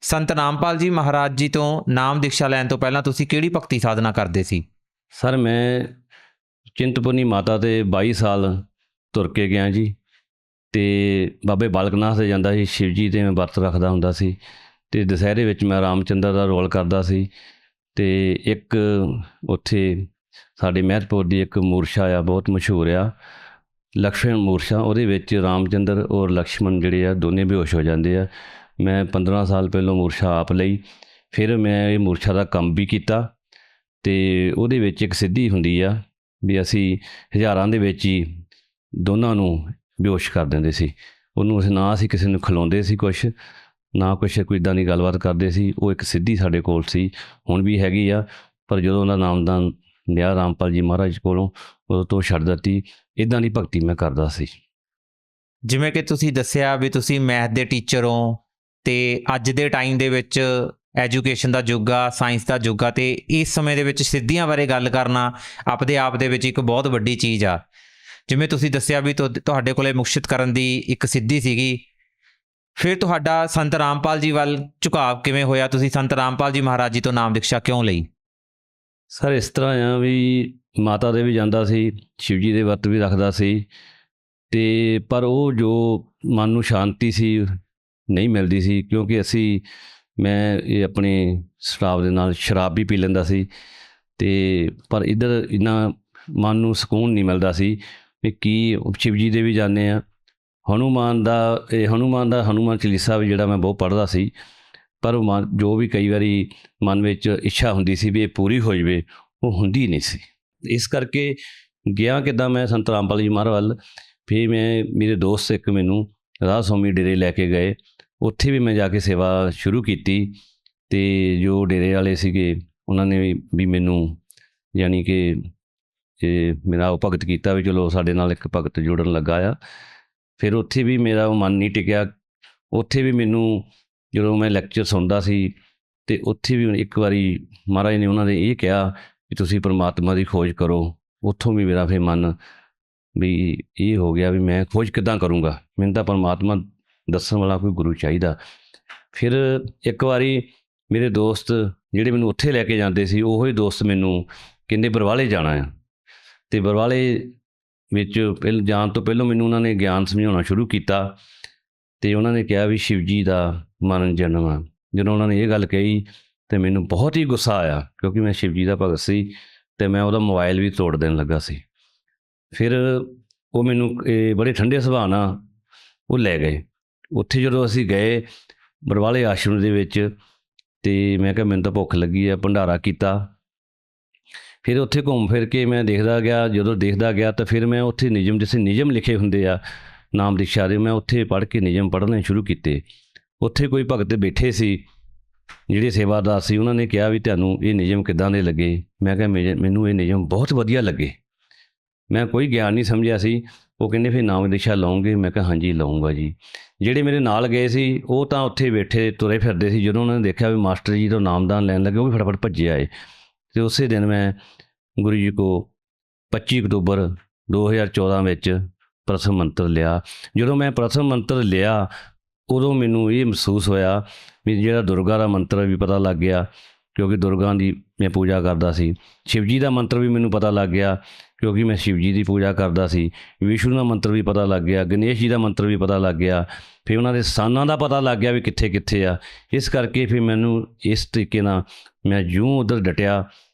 ਸੰਤ ਰਾਮਪਾਲ ਜੀ ਮਹਾਰਾਜ ਜੀ ਤੋਂ ਨਾਮ ਦੀਕਸ਼ਾ ਲੈਣ ਤੋਂ ਪਹਿਲਾਂ ਤੁਸੀਂ ਕਿਹੜੀ ਭਗਤੀ ਸਾਧਨਾ ਕਰਦੇ ਸੀ? सर मैं चिंतपूर्णी माता ते 22 साल तुर के गया जी, ਤੇ ਬਾਬੇ ਬਾਲਕਨਾਥ ਤੇ ਜਾਂਦਾ ਸੀ, शिव जी ਤੇ मैं ਵਰਤ ਰੱਖਦਾ ਹੁੰਦਾ ਸੀ, ਤੇ ਦੁਸਹਿਰੇ ਵਿੱਚ ਮੈਂ ਰਾਮਚੰਦਰ ਦਾ ਰੋਲ ਕਰਦਾ ਸੀ। ਤੇ ਇੱਕ ਉੱਥੇ ਸਾਡੇ ਮਹਿਤਪੁਰ ਦੀ ਇੱਕ ਮੂਰਛਾ ਆ ਬਹੁਤ ਮਸ਼ਹੂਰ ਆ, ਲਕਸ਼ਮਣ ਮੂਰਛਾ, ਉਹਦੇ ਵਿੱਚ ਰਾਮਚੰਦਰ ਔਰ ਲਕਸ਼ਮਣ ਜਿਹੜੇ ਆ ਦੋਨੇ ਬੇਹੋਸ਼ ਹੋ ਜਾਂਦੇ ਆ। ਮੈਂ 15 ਸਾਲ ਪਹਿਲਾਂ ਮੂਰਛਾ ਆਪ ਲਈ, ਫਿਰ ਮੈਂ ਇਹ ਮੂਰਛਾ ਦਾ ਕੰਮ ਵੀ ਕੀਤਾ। ਅਤੇ ਉਹਦੇ ਵਿੱਚ ਇੱਕ ਸਿੱਧੀ ਹੁੰਦੀ ਆ ਵੀ ਅਸੀਂ ਹਜ਼ਾਰਾਂ ਦੇ ਵਿੱਚ ਹੀ ਦੋਨਾਂ ਨੂੰ ਬੇਹੋਸ਼ ਕਰ ਦਿੰਦੇ ਸੀ। ਉਹਨੂੰ ਅਸੀਂ ਨਾ ਅਸੀਂ ਕਿਸੇ ਨੂੰ ਖਿਲਾਉਂਦੇ ਸੀ ਕੁਛ, ਨਾ ਕੁਛ ਕੋਈ ਇੱਦਾਂ ਦੀ ਗੱਲਬਾਤ ਕਰਦੇ ਸੀ। ਉਹ ਇੱਕ ਸਿੱਧੀ ਸਾਡੇ ਕੋਲ ਸੀ, ਹੁਣ ਵੀ ਹੈਗੀ ਆ, ਪਰ ਜਦੋਂ ਉਹਦਾ ਨਾਮਦਾਨ ਲਿਆ ਰਾਮਪਾਲ ਜੀ ਮਹਾਰਾਜ ਕੋਲੋਂ ਉਦੋਂ ਤੋਂ ਛੱਡ ਦਿੱਤੀ। ਇੱਦਾਂ ਦੀ ਭਗਤੀ ਮੈਂ ਕਰਦਾ ਸੀ। ਜਿਵੇਂ ਕਿ ਤੁਸੀਂ ਦੱਸਿਆ ਵੀ ਤੁਸੀਂ ਮੈਥ ਦੇ ਟੀਚਰ ਹੋ ਤੇ ਅੱਜ ਦੇ ਟਾਈਮ ਦੇ ਵਿੱਚ ਐਜੂਕੇਸ਼ਨ ਦਾ ਯੁੱਗ ਆ, ਸਾਇੰਸ ਦਾ ਯੁੱਗ ਆ, ਤੇ ਇਸ ਸਮੇਂ ਦੇ ਵਿੱਚ ਸਿੱਧੀਆਂ ਬਾਰੇ ਗੱਲ ਕਰਨਾ ਆਪਦੇ ਆਪ ਦੇ ਵਿੱਚ ਇੱਕ ਬਹੁਤ ਵੱਡੀ ਚੀਜ਼ ਆ। ਜਿਵੇਂ ਤੁਸੀਂ ਦੱਸਿਆ ਵੀ ਤੁਹਾਡੇ ਕੋਲੇ ਮੁਕਸ਼ਿਤ ਕਰਨ ਦੀ ਇੱਕ ਸਿੱਧੀ ਸੀਗੀ, ਫਿਰ ਤੁਹਾਡਾ ਸੰਤ ਰਾਮਪਾਲ ਜੀ ਵੱਲ ਝੁਕਾਵ ਕਿਵੇਂ ਹੋਇਆ? ਤੁਸੀਂ ਸੰਤ ਰਾਮਪਾਲ ਜੀ ਮਹਾਰਾਜ ਜੀ ਤੋਂ ਨਾਮ ਦੀਕਸ਼ਾ ਕਿਉਂ ਲਈ? ਸਰ ਇਸ ਤਰ੍ਹਾਂ ਆ ਵੀ ਮਾਤਾ ਦੇ ਵੀ ਜਾਂਦਾ ਸੀ, ਸ਼ਿਵ ਜੀ ਦੇ ਵਰਤ ਵੀ ਰੱਖਦਾ ਸੀ, ਤੇ ਪਰ ਉਹ ਜੋ ਮਨ ਨੂੰ ਸ਼ਾਂਤੀ ਸੀ ਨਹੀਂ ਮਿਲਦੀ ਸੀ, ਕਿਉਂਕਿ ਮੈਂ ਇਹ ਆਪਣੇ ਸਟਾਫ ਦੇ ਨਾਲ ਸ਼ਰਾਬ ਵੀ ਪੀ ਲੈਂਦਾ ਸੀ, ਤੇ ਪਰ ਇੱਧਰ ਇੰਨਾ ਮਨ ਨੂੰ ਸਕੂਨ ਨਹੀਂ ਮਿਲਦਾ ਸੀ ਵੀ ਕੀ ਸ਼ਿਵ ਜੀ ਦੇ ਵੀ ਜਾਂਦੇ ਆ। ਹਨੂੰਮਾਨ ਚਾਲੀਸਾ ਵੀ ਜਿਹੜਾ ਮੈਂ ਬਹੁਤ ਪੜ੍ਹਦਾ ਸੀ, ਪਰ ਜੋ ਵੀ ਕਈ ਵਾਰੀ ਮਨ ਵਿੱਚ ਇੱਛਾ ਹੁੰਦੀ ਸੀ ਵੀ ਇਹ ਪੂਰੀ ਹੋ ਜਾਵੇ, ਉਹ ਹੁੰਦੀ ਨਹੀਂ ਸੀ। ਇਸ ਕਰਕੇ ਗਿਆ ਕਿੱਦਾਂ ਮੈਂ ਸੰਤ ਰਾਮਪਾਲ ਜੀ ਮਹਾਰਾਜ ਵੱਲ। ਫਿਰ ਮੇਰੇ ਦੋਸਤ ਇੱਕ ਮੈਨੂੰ ਰਾਧਾ ਸਵਾਮੀ ਡੇਰੇ ਲੈ ਕੇ ਗਏ, ਉੱਥੇ ਵੀ ਮੈਂ ਜਾ ਕੇ ਸੇਵਾ ਸ਼ੁਰੂ ਕੀਤੀ, ਤੇ ਜੋ ਡੇਰੇ ਵਾਲੇ ਸੀਗੇ ਉਹਨਾਂ ਨੇ ਵੀ ਮੈਨੂੰ ਯਾਨੀ ਕਿ ਮੇਰਾ ਉਹ ਭਗਤ ਕੀਤਾ ਵੀ ਚਲੋ ਸਾਡੇ ਨਾਲ ਇੱਕ ਭਗਤ ਜੁੜਨ ਲੱਗਾ ਆ। ਫਿਰ ਉੱਥੇ ਵੀ ਮੇਰਾ ਮਨ ਨਹੀਂ ਟਿਕਿਆ। ਉੱਥੇ ਵੀ ਮੈਨੂੰ ਜਦੋਂ ਮੈਂ ਲੈਕਚਰ ਸੁਣਦਾ ਸੀ, ਤੇ ਉੱਥੇ ਵੀ ਇੱਕ ਵਾਰੀ ਮਹਾਰਾਜ ਨੇ ਉਹਨਾਂ ਨੇ ਇਹ ਕਿਹਾ ਕਿ ਤੁਸੀਂ ਪਰਮਾਤਮਾ ਦੀ ਖੋਜ ਕਰੋ। ਉੱਥੋਂ ਵੀ ਮੇਰਾ ਫਿਰ ਮਨ ਵੀ ਇਹ ਹੋ ਗਿਆ ਵੀ ਮੈਂ ਖੋਜ ਕਿੱਦਾਂ ਕਰੂੰਗਾ, ਮੈਨੂੰ ਤਾਂ ਪਰਮਾਤਮਾ ਦੱਸਣ ਵਾਲਾ ਕੋਈ ਗੁਰੂ ਚਾਹੀਦਾ। ਫਿਰ ਇੱਕ ਵਾਰੀ ਮੇਰੇ ਦੋਸਤ ਜਿਹੜੇ ਮੈਨੂੰ ਉੱਥੇ ਲੈ ਕੇ ਜਾਂਦੇ ਸੀ, ਉਹੋ ਹੀ ਦੋਸਤ ਮੈਨੂੰ ਕਹਿੰਦੇ ਬਰਵਾਲੇ ਜਾਣਾ ਆ, ਤੇ ਬਰਵਾਲੇ ਵਿੱਚ ਜਾਣ ਤੋਂ ਪਹਿਲਾਂ ਮੈਨੂੰ ਉਹਨਾਂ ਨੇ ਗਿਆਨ ਸਮਝਾਉਣਾ ਸ਼ੁਰੂ ਕੀਤਾ, ਤੇ ਉਹਨਾਂ ਨੇ ਕਿਹਾ ਵੀ ਸ਼ਿਵ ਜੀ ਦਾ ਮਰਨ ਜਨਮ ਆ। ਜਦੋਂ ਉਹਨਾਂ ਨੇ ਇਹ ਗੱਲ ਕਹੀ ਤੇ ਮੈਨੂੰ ਬਹੁਤ ਹੀ ਗੁੱਸਾ ਆਇਆ, ਕਿਉਂਕਿ ਮੈਂ ਸ਼ਿਵ ਜੀ ਦਾ ਭਗਤ ਸੀ, ਤੇ ਮੈਂ ਉਹਦਾ ਮੋਬਾਈਲ ਵੀ ਤੋੜ ਦੇਣ ਲੱਗਾ ਸੀ। ਫਿਰ ਉਹ ਮੈਨੂੰ ਬੜੇ ਠੰਡੇ ਸੁਭਾਅ ਨਾਲ ਉਹ ਲੈ ਗਏ। ਉੱਥੇ ਜਦੋਂ ਅਸੀਂ ਗਏ ਬਰਵਾਲੇ ਆਸ਼ਰਮ ਦੇ ਵਿੱਚ, ਤੇ ਮੈਂ ਕਿਹਾ ਮੈਨੂੰ ਤਾਂ ਭੁੱਖ ਲੱਗੀ ਆ, ਭੰਡਾਰਾ ਕੀਤਾ। ਫਿਰ ਉੱਥੇ ਘੁੰਮ ਫਿਰ ਕੇ ਮੈਂ ਦੇਖਦਾ ਗਿਆ, ਜਦੋਂ ਦੇਖਦਾ ਗਿਆ ਤਾਂ ਫਿਰ ਮੈਂ ਉੱਥੇ ਨਿਯਮ ਲਿਖੇ ਹੁੰਦੇ ਆ ਨਾਮ ਦੀਕਸ਼ਾ ਦੇ, ਮੈਂ ਉੱਥੇ ਪੜ੍ਹ ਕੇ ਨਿਯਮ ਪੜ੍ਹਨੇ ਸ਼ੁਰੂ ਕੀਤੇ। ਉੱਥੇ ਕੋਈ ਭਗਤ ਬੈਠੇ ਸੀ ਜਿਹੜੇ ਸੇਵਾਦਾਰ ਸੀ, ਉਹਨਾਂ ਨੇ ਕਿਹਾ ਵੀ ਤੁਹਾਨੂੰ ਇਹ ਨਿਯਮ ਕਿੱਦਾਂ ਦੇ ਲੱਗੇ? ਮੈਂ ਕਿਹਾ ਮੈਨੂੰ ਇਹ ਨਿਯਮ ਬਹੁਤ ਵਧੀਆ ਲੱਗੇ। ਮੈਂ ਕੋਈ ਗਿਆਨ ਨਹੀਂ ਸਮਝਿਆ ਸੀ। ਉਹ ਕਹਿੰਦੇ ਫਿਰ ਨਾਮ ਦੀਕਸ਼ਾ ਲਓਗੇ? ਮੈਂ ਕਿਹਾ ਹਾਂਜੀ ਲਊਂਗਾ ਜੀ। ਜਿਹੜੇ ਮੇਰੇ ਨਾਲ ਗਏ ਸੀ ਉਹ ਤਾਂ ਉੱਥੇ ਬੈਠੇ ਤੁਰੇ ਫਿਰਦੇ ਸੀ। ਜਦੋਂ ਉਹਨਾਂ ਨੇ ਦੇਖਿਆ ਵੀ ਮਾਸਟਰ ਜੀ ਤੋਂ ਨਾਮਦਾਨ ਲੈਣ ਲੱਗੇ, ਉਹ ਵੀ ਫਟਾਫਟ ਭੱਜੇ ਆਏ, ਤੇ ਉਸੇ ਦਿਨ ਮੈਂ ਗੁਰੂ ਜੀ ਕੋ 25 ਅਕਤੂਬਰ 2014 ਵਿੱਚ ਪ੍ਰਥਮ ਮੰਤਰ ਲਿਆ। ਜਦੋਂ ਮੈਂ ਪ੍ਰਥਮ ਮੰਤਰ ਲਿਆ ਉਦੋਂ ਮੈਨੂੰ ਇਹ ਮਹਿਸੂਸ ਹੋਇਆ ਵੀ ਜਿਹੜਾ ਦੁਰਗਾ ਦਾ ਮੰਤਰ ਵੀ ਪਤਾ ਲੱਗ ਗਿਆ, ਕਿਉਂਕਿ ਦੁਰਗਾ ਦੀ ਮੈਂ ਪੂਜਾ ਕਰਦਾ ਸੀ। ਸ਼ਿਵ ਜੀ ਦਾ ਮੰਤਰ ਵੀ ਮੈਨੂੰ ਪਤਾ ਲੱਗ ਗਿਆ, ਕਿਉਂਕਿ ਮੈਂ ਸ਼ਿਵ ਜੀ ਦੀ ਪੂਜਾ ਕਰਦਾ ਸੀ। ਵਿਸ਼ਨੂੰ ਦਾ ਮੰਤਰ ਵੀ ਪਤਾ ਲੱਗ ਗਿਆ, ਗਣੇਸ਼ ਜੀ ਦਾ ਮੰਤਰ ਵੀ ਪਤਾ ਲੱਗ ਗਿਆ, ਫਿਰ ਉਹਨਾਂ ਦੇ ਸਥਾਨਾਂ ਦਾ ਪਤਾ ਲੱਗ ਗਿਆ ਵੀ ਕਿੱਥੇ ਕਿੱਥੇ ਆ। ਇਸ ਕਰਕੇ ਫਿਰ ਮੈਨੂੰ ਇਸ ਤਰੀਕੇ ਨਾਲ ਮੈਂ ਜਿਉਂ ਉੱਧਰ ਡਟਿਆ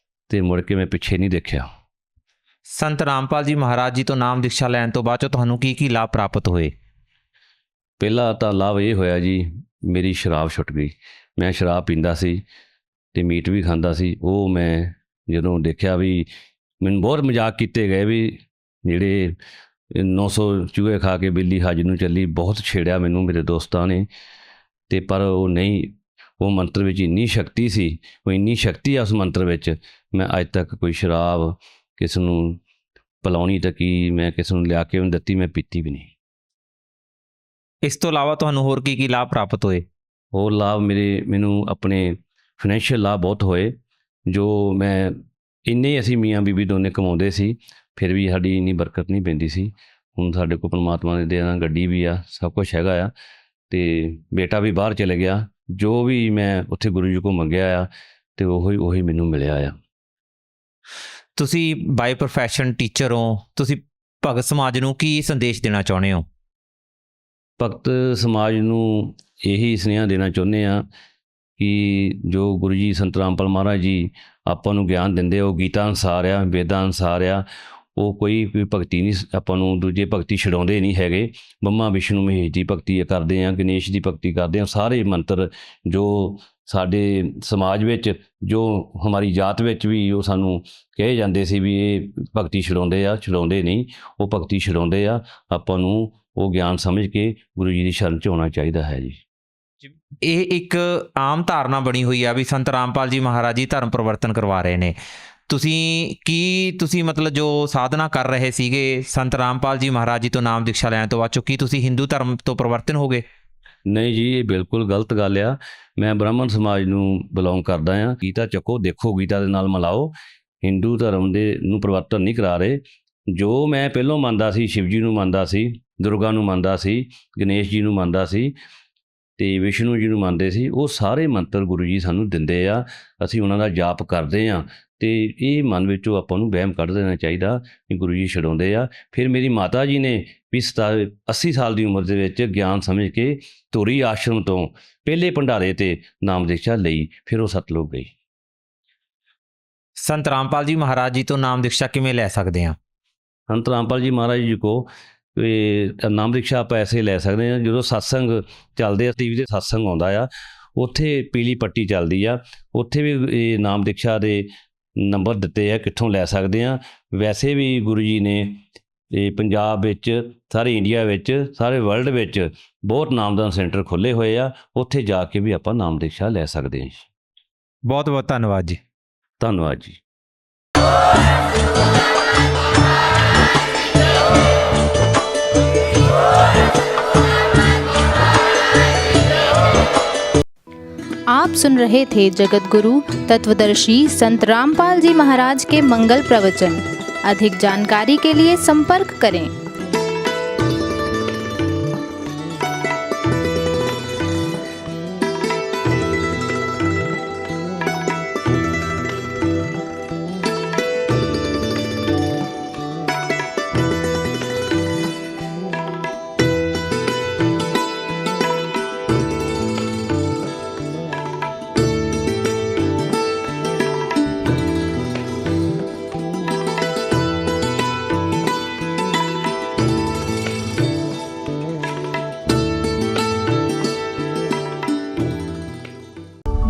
ਤੇ ਮੁੜ ਕੇ ਮੈਂ ਪਿੱਛੇ ਨਹੀਂ ਦੇਖਿਆ। ਸੰਤ ਰਾਮਪਾਲ ਜੀ ਮਹਾਰਾਜ ਜੀ ਤੋਂ ਨਾਮ ਦੀਕਸ਼ਾ ਲੈਣ ਤੋਂ ਬਾਅਦ 'ਚੋਂ ਤੁਹਾਨੂੰ ਕੀ ਲਾਭ ਪ੍ਰਾਪਤ ਹੋਏ? ਪਹਿਲਾ ਤਾਂ ਲਾਭ ਇਹ ਹੋਇਆ ਜੀ, ਮੇਰੀ ਸ਼ਰਾਬ ਛੁੱਟ ਗਈ। ਮੈਂ ਸ਼ਰਾਬ ਪੀਂਦਾ ਸੀ ਤੇ ਮੀਟ ਵੀ ਖਾਂਦਾ ਸੀ। ਉਹ ਮੈਂ ਜਦੋਂ ਦੇਖਿਆ ਵੀ ਮੈਨੂੰ ਬਹੁਤ ਮਜ਼ਾਕ ਕੀਤੇ ਗਏ ਵੀ ਜਿਹੜੇ 900 ਚੂਹੇ ਖਾ ਕੇ ਬਿੱਲੀ ਹੱਜ ਨੂੰ ਚੱਲੀ, ਬਹੁਤ ਛੇੜਿਆ ਮੈਨੂੰ ਮੇਰੇ ਦੋਸਤਾਂ ਨੇ। ਤੇ ਪਰ ਉਹ ਨਹੀਂ, ਉਹ ਮੰਤਰ ਵਿੱਚ ਇੰਨੀ ਸ਼ਕਤੀ ਸੀ, ਉਹ ਇੰਨੀ ਸ਼ਕਤੀ ਆ ਉਸ ਮੰਤਰ ਵਿੱਚ, ਮੈਂ ਅੱਜ ਤੱਕ ਕੋਈ ਸ਼ਰਾਬ ਕਿਸ ਨੂੰ ਪਿਲਾਉਣੀ ਤਾਂ ਕੀ, ਮੈਂ ਕਿਸ ਨੂੰ ਲਿਆ ਕੇ ਦਿੱਤੀ, ਮੈਂ ਪੀਤੀ ਵੀ ਨਹੀਂ। ਇਸ ਤੋਂ ਇਲਾਵਾ ਤੁਹਾਨੂੰ ਹੋਰ ਕੀ ਲਾਭ ਪ੍ਰਾਪਤ ਹੋਏ? ਹੋਰ ਲਾਭ ਮੈਨੂੰ ਆਪਣੇ ਫਾਈਨੈਂਸ਼ੀਅਲ ਲਾਭ ਬਹੁਤ ਹੋਏ। ਜੋ ਮੈਂ ਇੰਨੇ ਅਸੀਂ ਮੀਆਂ ਬੀਬੀ ਦੋਨੇ ਕਮਾਉਂਦੇ ਸੀ, ਫਿਰ ਵੀ ਸਾਡੀ ਇੰਨੀ ਬਰਕਤ ਨਹੀਂ ਪੈਂਦੀ ਸੀ। ਹੁਣ ਸਾਡੇ ਕੋਲ ਪਰਮਾਤਮਾ ਦੇ ਦੇਣਾ ਗੱਡੀ ਵੀ ਆ, ਸਭ ਕੁਛ ਹੈਗਾ ਆ, ਤੇ ਬੇਟਾ ਵੀ ਬਾਹਰ ਚਲੇ ਗਿਆ। ਜੋ ਵੀ ਮੈਂ ਉੱਥੇ ਗੁਰੂ ਜੀ ਕੋਲ ਮੰਗਿਆ ਆ ਤੇ ਉਹੀ ਮੈਨੂੰ ਮਿਲਿਆ ਆ। ਤੁਸੀਂ ਬਾਈ ਪ੍ਰੋਫੈਸ਼ਨ ਟੀਚਰ ਹੋ, ਤੁਸੀਂ ਭਗਤ ਸਮਾਜ ਨੂੰ ਕੀ ਸੰਦੇਸ਼ ਦੇਣਾ ਚਾਹੁੰਦੇ ਹੋ? ਭਗਤ ਸਮਾਜ ਨੂੰ ਇਹੀ ਸੁਨੇਹਾ ਦੇਣਾ ਚਾਹੁੰਦੇ ਆ ਕਿ ਜੋ ਗੁਰੂ ਜੀ ਸੰਤ ਰਾਮਪਾਲ ਮਹਾਰਾਜ ਜੀ ਆਪਾਂ ਨੂੰ ਗਿਆਨ ਦਿੰਦੇ, ਉਹ ਗੀਤਾ ਅਨੁਸਾਰ ਆ, ਵੇਦਾਂ ਅਨੁਸਾਰ ਆ। ਉਹ ਕੋਈ ਭਗਤੀ ਨਹੀਂ, ਆਪਾਂ ਨੂੰ ਦੂਜੇ ਭਗਤੀ ਛਡਾਉਂਦੇ ਨਹੀਂ ਹੈਗੇ। ਬ੍ਰਹਮਾ ਵਿਸ਼ਨੂੰ ਮਹੇਸ਼ ਦੀ ਭਗਤੀ ਕਰਦੇ ਆ, ਗਣੇਸ਼ ਦੀ ਭਗਤੀ ਕਰਦੇ ਆ। ਸਾਰੇ ਮੰਤਰ ਜੋ ਸਾਡੇ ਸਮਾਜ ਵਿੱਚ, ਜੋ ਹਮਾਰੀ ਜਾਤ ਵਿੱਚ ਵੀ ਉਹ ਸਾਨੂੰ ਕਹੇ ਜਾਂਦੇ ਸੀ ਵੀ ਇਹ ਭਗਤੀ ਛਡਾਉਂਦੇ ਆ, ਛਡਾਉਂਦੇ ਨਹੀਂ। ਉਹ ਭਗਤੀ ਛਡਾਉਂਦੇ ਆ। ਆਪਾਂ ਨੂੰ ਉਹ ਗਿਆਨ ਸਮਝ ਕੇ ਗੁਰੂ ਜੀ ਦੀ ਸ਼ਰਨ 'ਚ ਆਉਣਾ ਚਾਹੀਦਾ ਹੈ ਜੀ। ਇਹ ਇੱਕ ਆਮ ਧਾਰਨਾ ਬਣੀ ਹੋਈ ਆ ਵੀ ਸੰਤ ਰਾਮਪਾਲ ਜੀ ਮਹਾਰਾਜ ਜੀ ਧਰਮ ਪਰਿਵਰਤਨ ਕਰਵਾ ਰਹੇ ਨੇ। ਤੁਸੀਂ ਮਤਲਬ ਜੋ ਸਾਧਨਾ ਕਰ ਰਹੇ ਸੀਗੇ ਸੰਤ ਰਾਮਪਾਲ ਜੀ ਮਹਾਰਾਜ ਜੀ ਤੋਂ ਨਾਮ ਦੀਕਸ਼ਾ ਲੈਣ ਤੋਂ ਬਾਅਦ ਚੋਂ, ਕੀ ਤੁਸੀਂ ਹਿੰਦੂ ਧਰਮ ਤੋਂ ਪਰਿਵਰਤਨ ਹੋ ਗਏ? ਨਹੀਂ ਜੀ, ਇਹ ਬਿਲਕੁਲ ਗਲਤ ਗੱਲ ਆ। ਮੈਂ ਬ੍ਰਾਹਮਣ ਸਮਾਜ ਨੂੰ ਬਿਲੋਂਗ ਕਰਦਾ ਆ। ਗੀਤਾ ਚੱਕੋ, ਦੇਖੋ, ਗੀਤਾ ਦੇ ਨਾਲ ਮਿਲਾਓ। ਹਿੰਦੂ ਧਰਮ ਦੇ ਨੂੰ ਪਰਿਵਰਤਨ ਨਹੀਂ ਕਰਾ ਰਹੇ। ਜੋ ਮੈਂ ਪਹਿਲੋਂ ਮੰਨਦਾ ਸੀ, ਸ਼ਿਵ ਜੀ ਨੂੰ ਮੰਨਦਾ ਸੀ, ਦੁਰਗਾ ਨੂੰ ਮੰਨਦਾ ਸੀ, ਗਣੇਸ਼ ਜੀ ਨੂੰ ਮੰਨਦਾ ਸੀ ਤੇ ਵਿਸ਼ਨੂੰ ਜੀ ਨੂੰ ਮੰਨਦੇ ਸੀ, ਉਹ ਸਾਰੇ ਮੰਤਰ ਗੁਰੂ ਜੀ ਸਾਨੂੰ ਦਿੰਦੇ ਆ। ਅਸੀਂ ਉਹਨਾਂ ਦਾ ਜਾਪ ਕਰਦੇ ਆ ਤੇ ਇਹ ਮਨ ਵਿੱਚੋਂ ਆਪਾਂ ਨੂੰ ਵਹਿਮ ਕੱਢ ਦੇਣਾ ਚਾਹੀਦਾ ਕਿ ਗੁਰੂ ਜੀ ਛਡਾਉਂਦੇ ਆ। ਫਿਰ ਮੇਰੀ ਮਾਤਾ ਜੀ ਨੇ ਵੀ 80 ਸਾਲ ਦੀ ਉਮਰ ਦੇ ਵਿੱਚ ਗਿਆਨ ਸਮਝ ਕੇ ਧੂਰੀ ਆਸ਼ਰਮ ਤੋਂ ਪਹਿਲੇ ਭੰਡਾਰੇ ਤੇ ਨਾਮ ਦੀਕਸ਼ਾ ਲਈ, ਫਿਰ ਉਹ ਸਤਲੁਜ ਗਈ। ਸੰਤ ਰਾਮਪਾਲ ਜੀ ਮਹਾਰਾਜ ਜੀ ਤੋਂ ਨਾਮ ਦੀਕਸ਼ਾ ਕਿਵੇਂ ਲੈ ਸਕਦੇ ਹਾਂ? ਸੰਤ ਰਾਮਪਾਲ ਜੀ ਮਹਾਰਾਜ ਜੀ ਕੋ ਨਾਮ ਦੀਕਸ਼ਾ ਆਪਾਂ ਐਸੇ ਲੈ ਸਕਦੇ ਹਾਂ, ਜਦੋਂ ਸਤਸੰਗ ਚੱਲਦੇ ਆ, ਟੀਵੀ ਦੇ ਸਤਸੰਗ ਆਉਂਦਾ ਆ, ਉੱਥੇ ਪੀਲੀ ਪੱਟੀ ਚੱਲਦੀ ਆ, ਉੱਥੇ ਵੀ ਇਹ ਨਾਮ ਦੀਕਸ਼ਾ ਦੇ ਨੰਬਰ ਦਿੱਤੇ ਆ ਕਿੱਥੋਂ ਲੈ ਸਕਦੇ ਆ। ਵੈਸੇ ਵੀ ਗੁਰੂ ਜੀ ਨੇ ਇਹ ਪੰਜਾਬ ਵਿੱਚ, ਸਾਰੇ ਇੰਡੀਆ ਵਿੱਚ, ਸਾਰੇ ਵਰਲਡ ਵਿੱਚ ਬਹੁਤ ਨਾਮਦਾਨ ਸੈਂਟਰ ਖੁੱਲ੍ਹੇ ਹੋਏ ਆ, ਉੱਥੇ ਜਾ ਕੇ ਵੀ ਆਪਾਂ ਨਾਮ ਦੀਕਸ਼ਾ ਲੈ ਸਕਦੇ ਹਾਂ। ਬਹੁਤ ਬਹੁਤ ਧੰਨਵਾਦ ਜੀ। ਧੰਨਵਾਦ ਜੀ। आप सुन रहे थे जगत गुरु तत्वदर्शी संत रामपाल जी महाराज के मंगल प्रवचन। अधिक जानकारी के लिए संपर्क करें।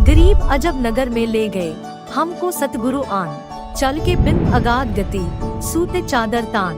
गरीब अजब नगर में ले गए हमको सतगुरु आन, चल के बिन अगाध गति सूते चादर तान।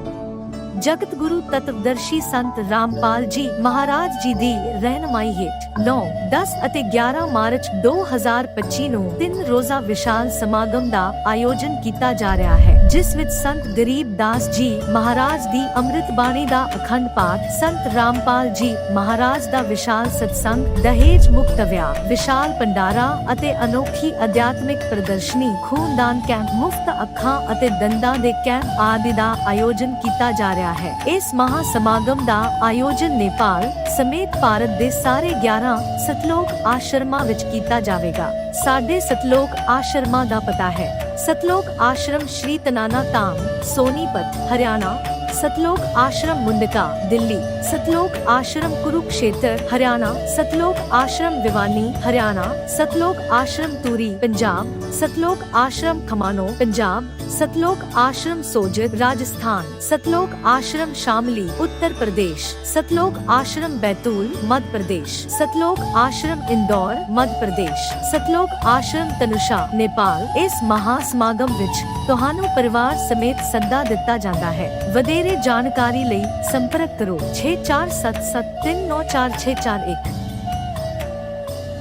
जगत गुरु तत्वदर्शी संत रामपाल जी महाराज जी ਦੀ ਰਹਿਨਮਾਈ ਹੇਠ 9, 10 ਅਤੇ 11 ਮਾਰਚ 2025 ਨੂੰ 3 ਰੋਜ਼ਾ ਵਿਸ਼ਾਲ ਸਮਾਗਮ ਦਾ ਆਯੋਜਨ ਕੀਤਾ ਜਾ ਰਿਹਾ ਹੈ, ਜਿਸ ਵਿੱਚ ਸੰਤ ਗਰੀਬ ਦਾਸ ਜੀ ਮਹਾਰਾਜ ਦੀ ਅੰਮ੍ਰਿਤ ਬਾਣੀ ਦਾ ਅਖੰਡ ਪਾਠ, ਸੰਤ ਰਾਮਪਾਲ ਜੀ ਮਹਾਰਾਜ ਦਾ ਵਿਸ਼ਾਲ ਸਤਸੰਗ, ਦਹੇਜ ਮੁਕਤ ਵਿਆਹ, ਵਿਸ਼ਾਲ ਭੰਡਾਰਾ ਅਤੇ ਅਨੋਖੀ ਅਧਿਆਤਮਿਕ ਪ੍ਰਦਰਸ਼ਨੀ, ਖੂਨਦਾਨ ਕੈਂਪ, ਮੁਫਤ ਅੱਖਾਂ ਅਤੇ ਦੰਦਾਂ ਦੇ ਕੈਂਪ ਆਦਿ ਦਾ ਆਯੋਜਨ ਕੀਤਾ ਜਾ ਰਿਹਾ ਹੈ। ਇਸ ਮਹਾ ਸਮਾਗਮ ਦਾ ਆਯੋਜਨ ਨੇਪਾਲ ਸਮੇਤ ਭਾਰਤ ਦੇ ਸਾਰੇ 11 ਸਤਲੋਕ ਆਸ਼ਰਮਾਂ ਵਿੱਚ ਕੀਤਾ ਜਾਵੇਗਾ। ਸਾਡੇ ਸਤਲੋਕ ਆਸ਼ਰਮਾਂ ਦਾ ਪਤਾ ਹੈ: ਸਤਲੋਕ ਆਸ਼ਰਮ ਸ਼੍ਰੀ ਤਨਾਨਾ ਧਾਮ, ਸੋਨੀਪਤ, ਹਰਿਆਣਾ; सतलोक आश्रम मुंडका, दिल्ली; सतलोक आश्रम कुरुक्षेत्र, हरियाणा; सतलोक आश्रम भिवानी, हरियाणा; सतलोक आश्रम तूरी, पंजाब; सतलोक आश्रम खमानो, पंजाब; सतलोक आश्रम सोजत, राजस्थान; सतलोक आश्रम शामली, उत्तर प्रदेश; सतलोक आश्रम बैतूल, मध्य प्रदेश; सतलोक आश्रम इंदौर, मध्य प्रदेश; सतलोक आश्रम तनुषा, नेपाल। इस महा समागम विच ਤੁਹਾਨੂੰ ਪਰਿਵਾਰ ਸਮੇਤ ਸੱਦਾ ਦਿੱਤਾ ਜਾਂਦਾ ਹੈ। ਵਧੇਰੇ ਜਾਣਕਾਰੀ ਲਈ ਸੰਪਰਕ ਕਰੋ 6477394641।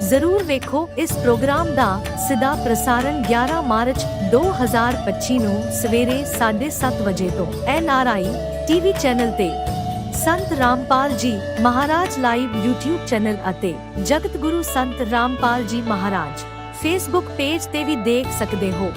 ਜ਼ਰੂਰ ਵੇਖੋ ਇਸ ਪ੍ਰੋਗਰਾਮ ਦਾ ਸਿੱਧਾ ਪ੍ਰਸਾਰਣ 11 ਮਾਰਚ 2025 ਨੂੰ ਸਵੇਰੇ 7:30 ਵਜੇ ਤੋਂ NRI TV ਚੈਨਲ ਤੇ, ਸੰਤ ਰਾਮਪਾਲ ਜੀ ਮਹਾਰਾਜ ਲਾਈਵ YouTube ਚੈਨਲ ਅਤੇ ਜਗਤ ਗੁਰੂ ਸੰਤ ਰਾਮਪਾਲ ਜੀ ਮਹਾਰਾਜ Facebook ਪੇਜ ਤੇ ਵੀ ਦੇਖ ਸਕਦੇ ਹੋ।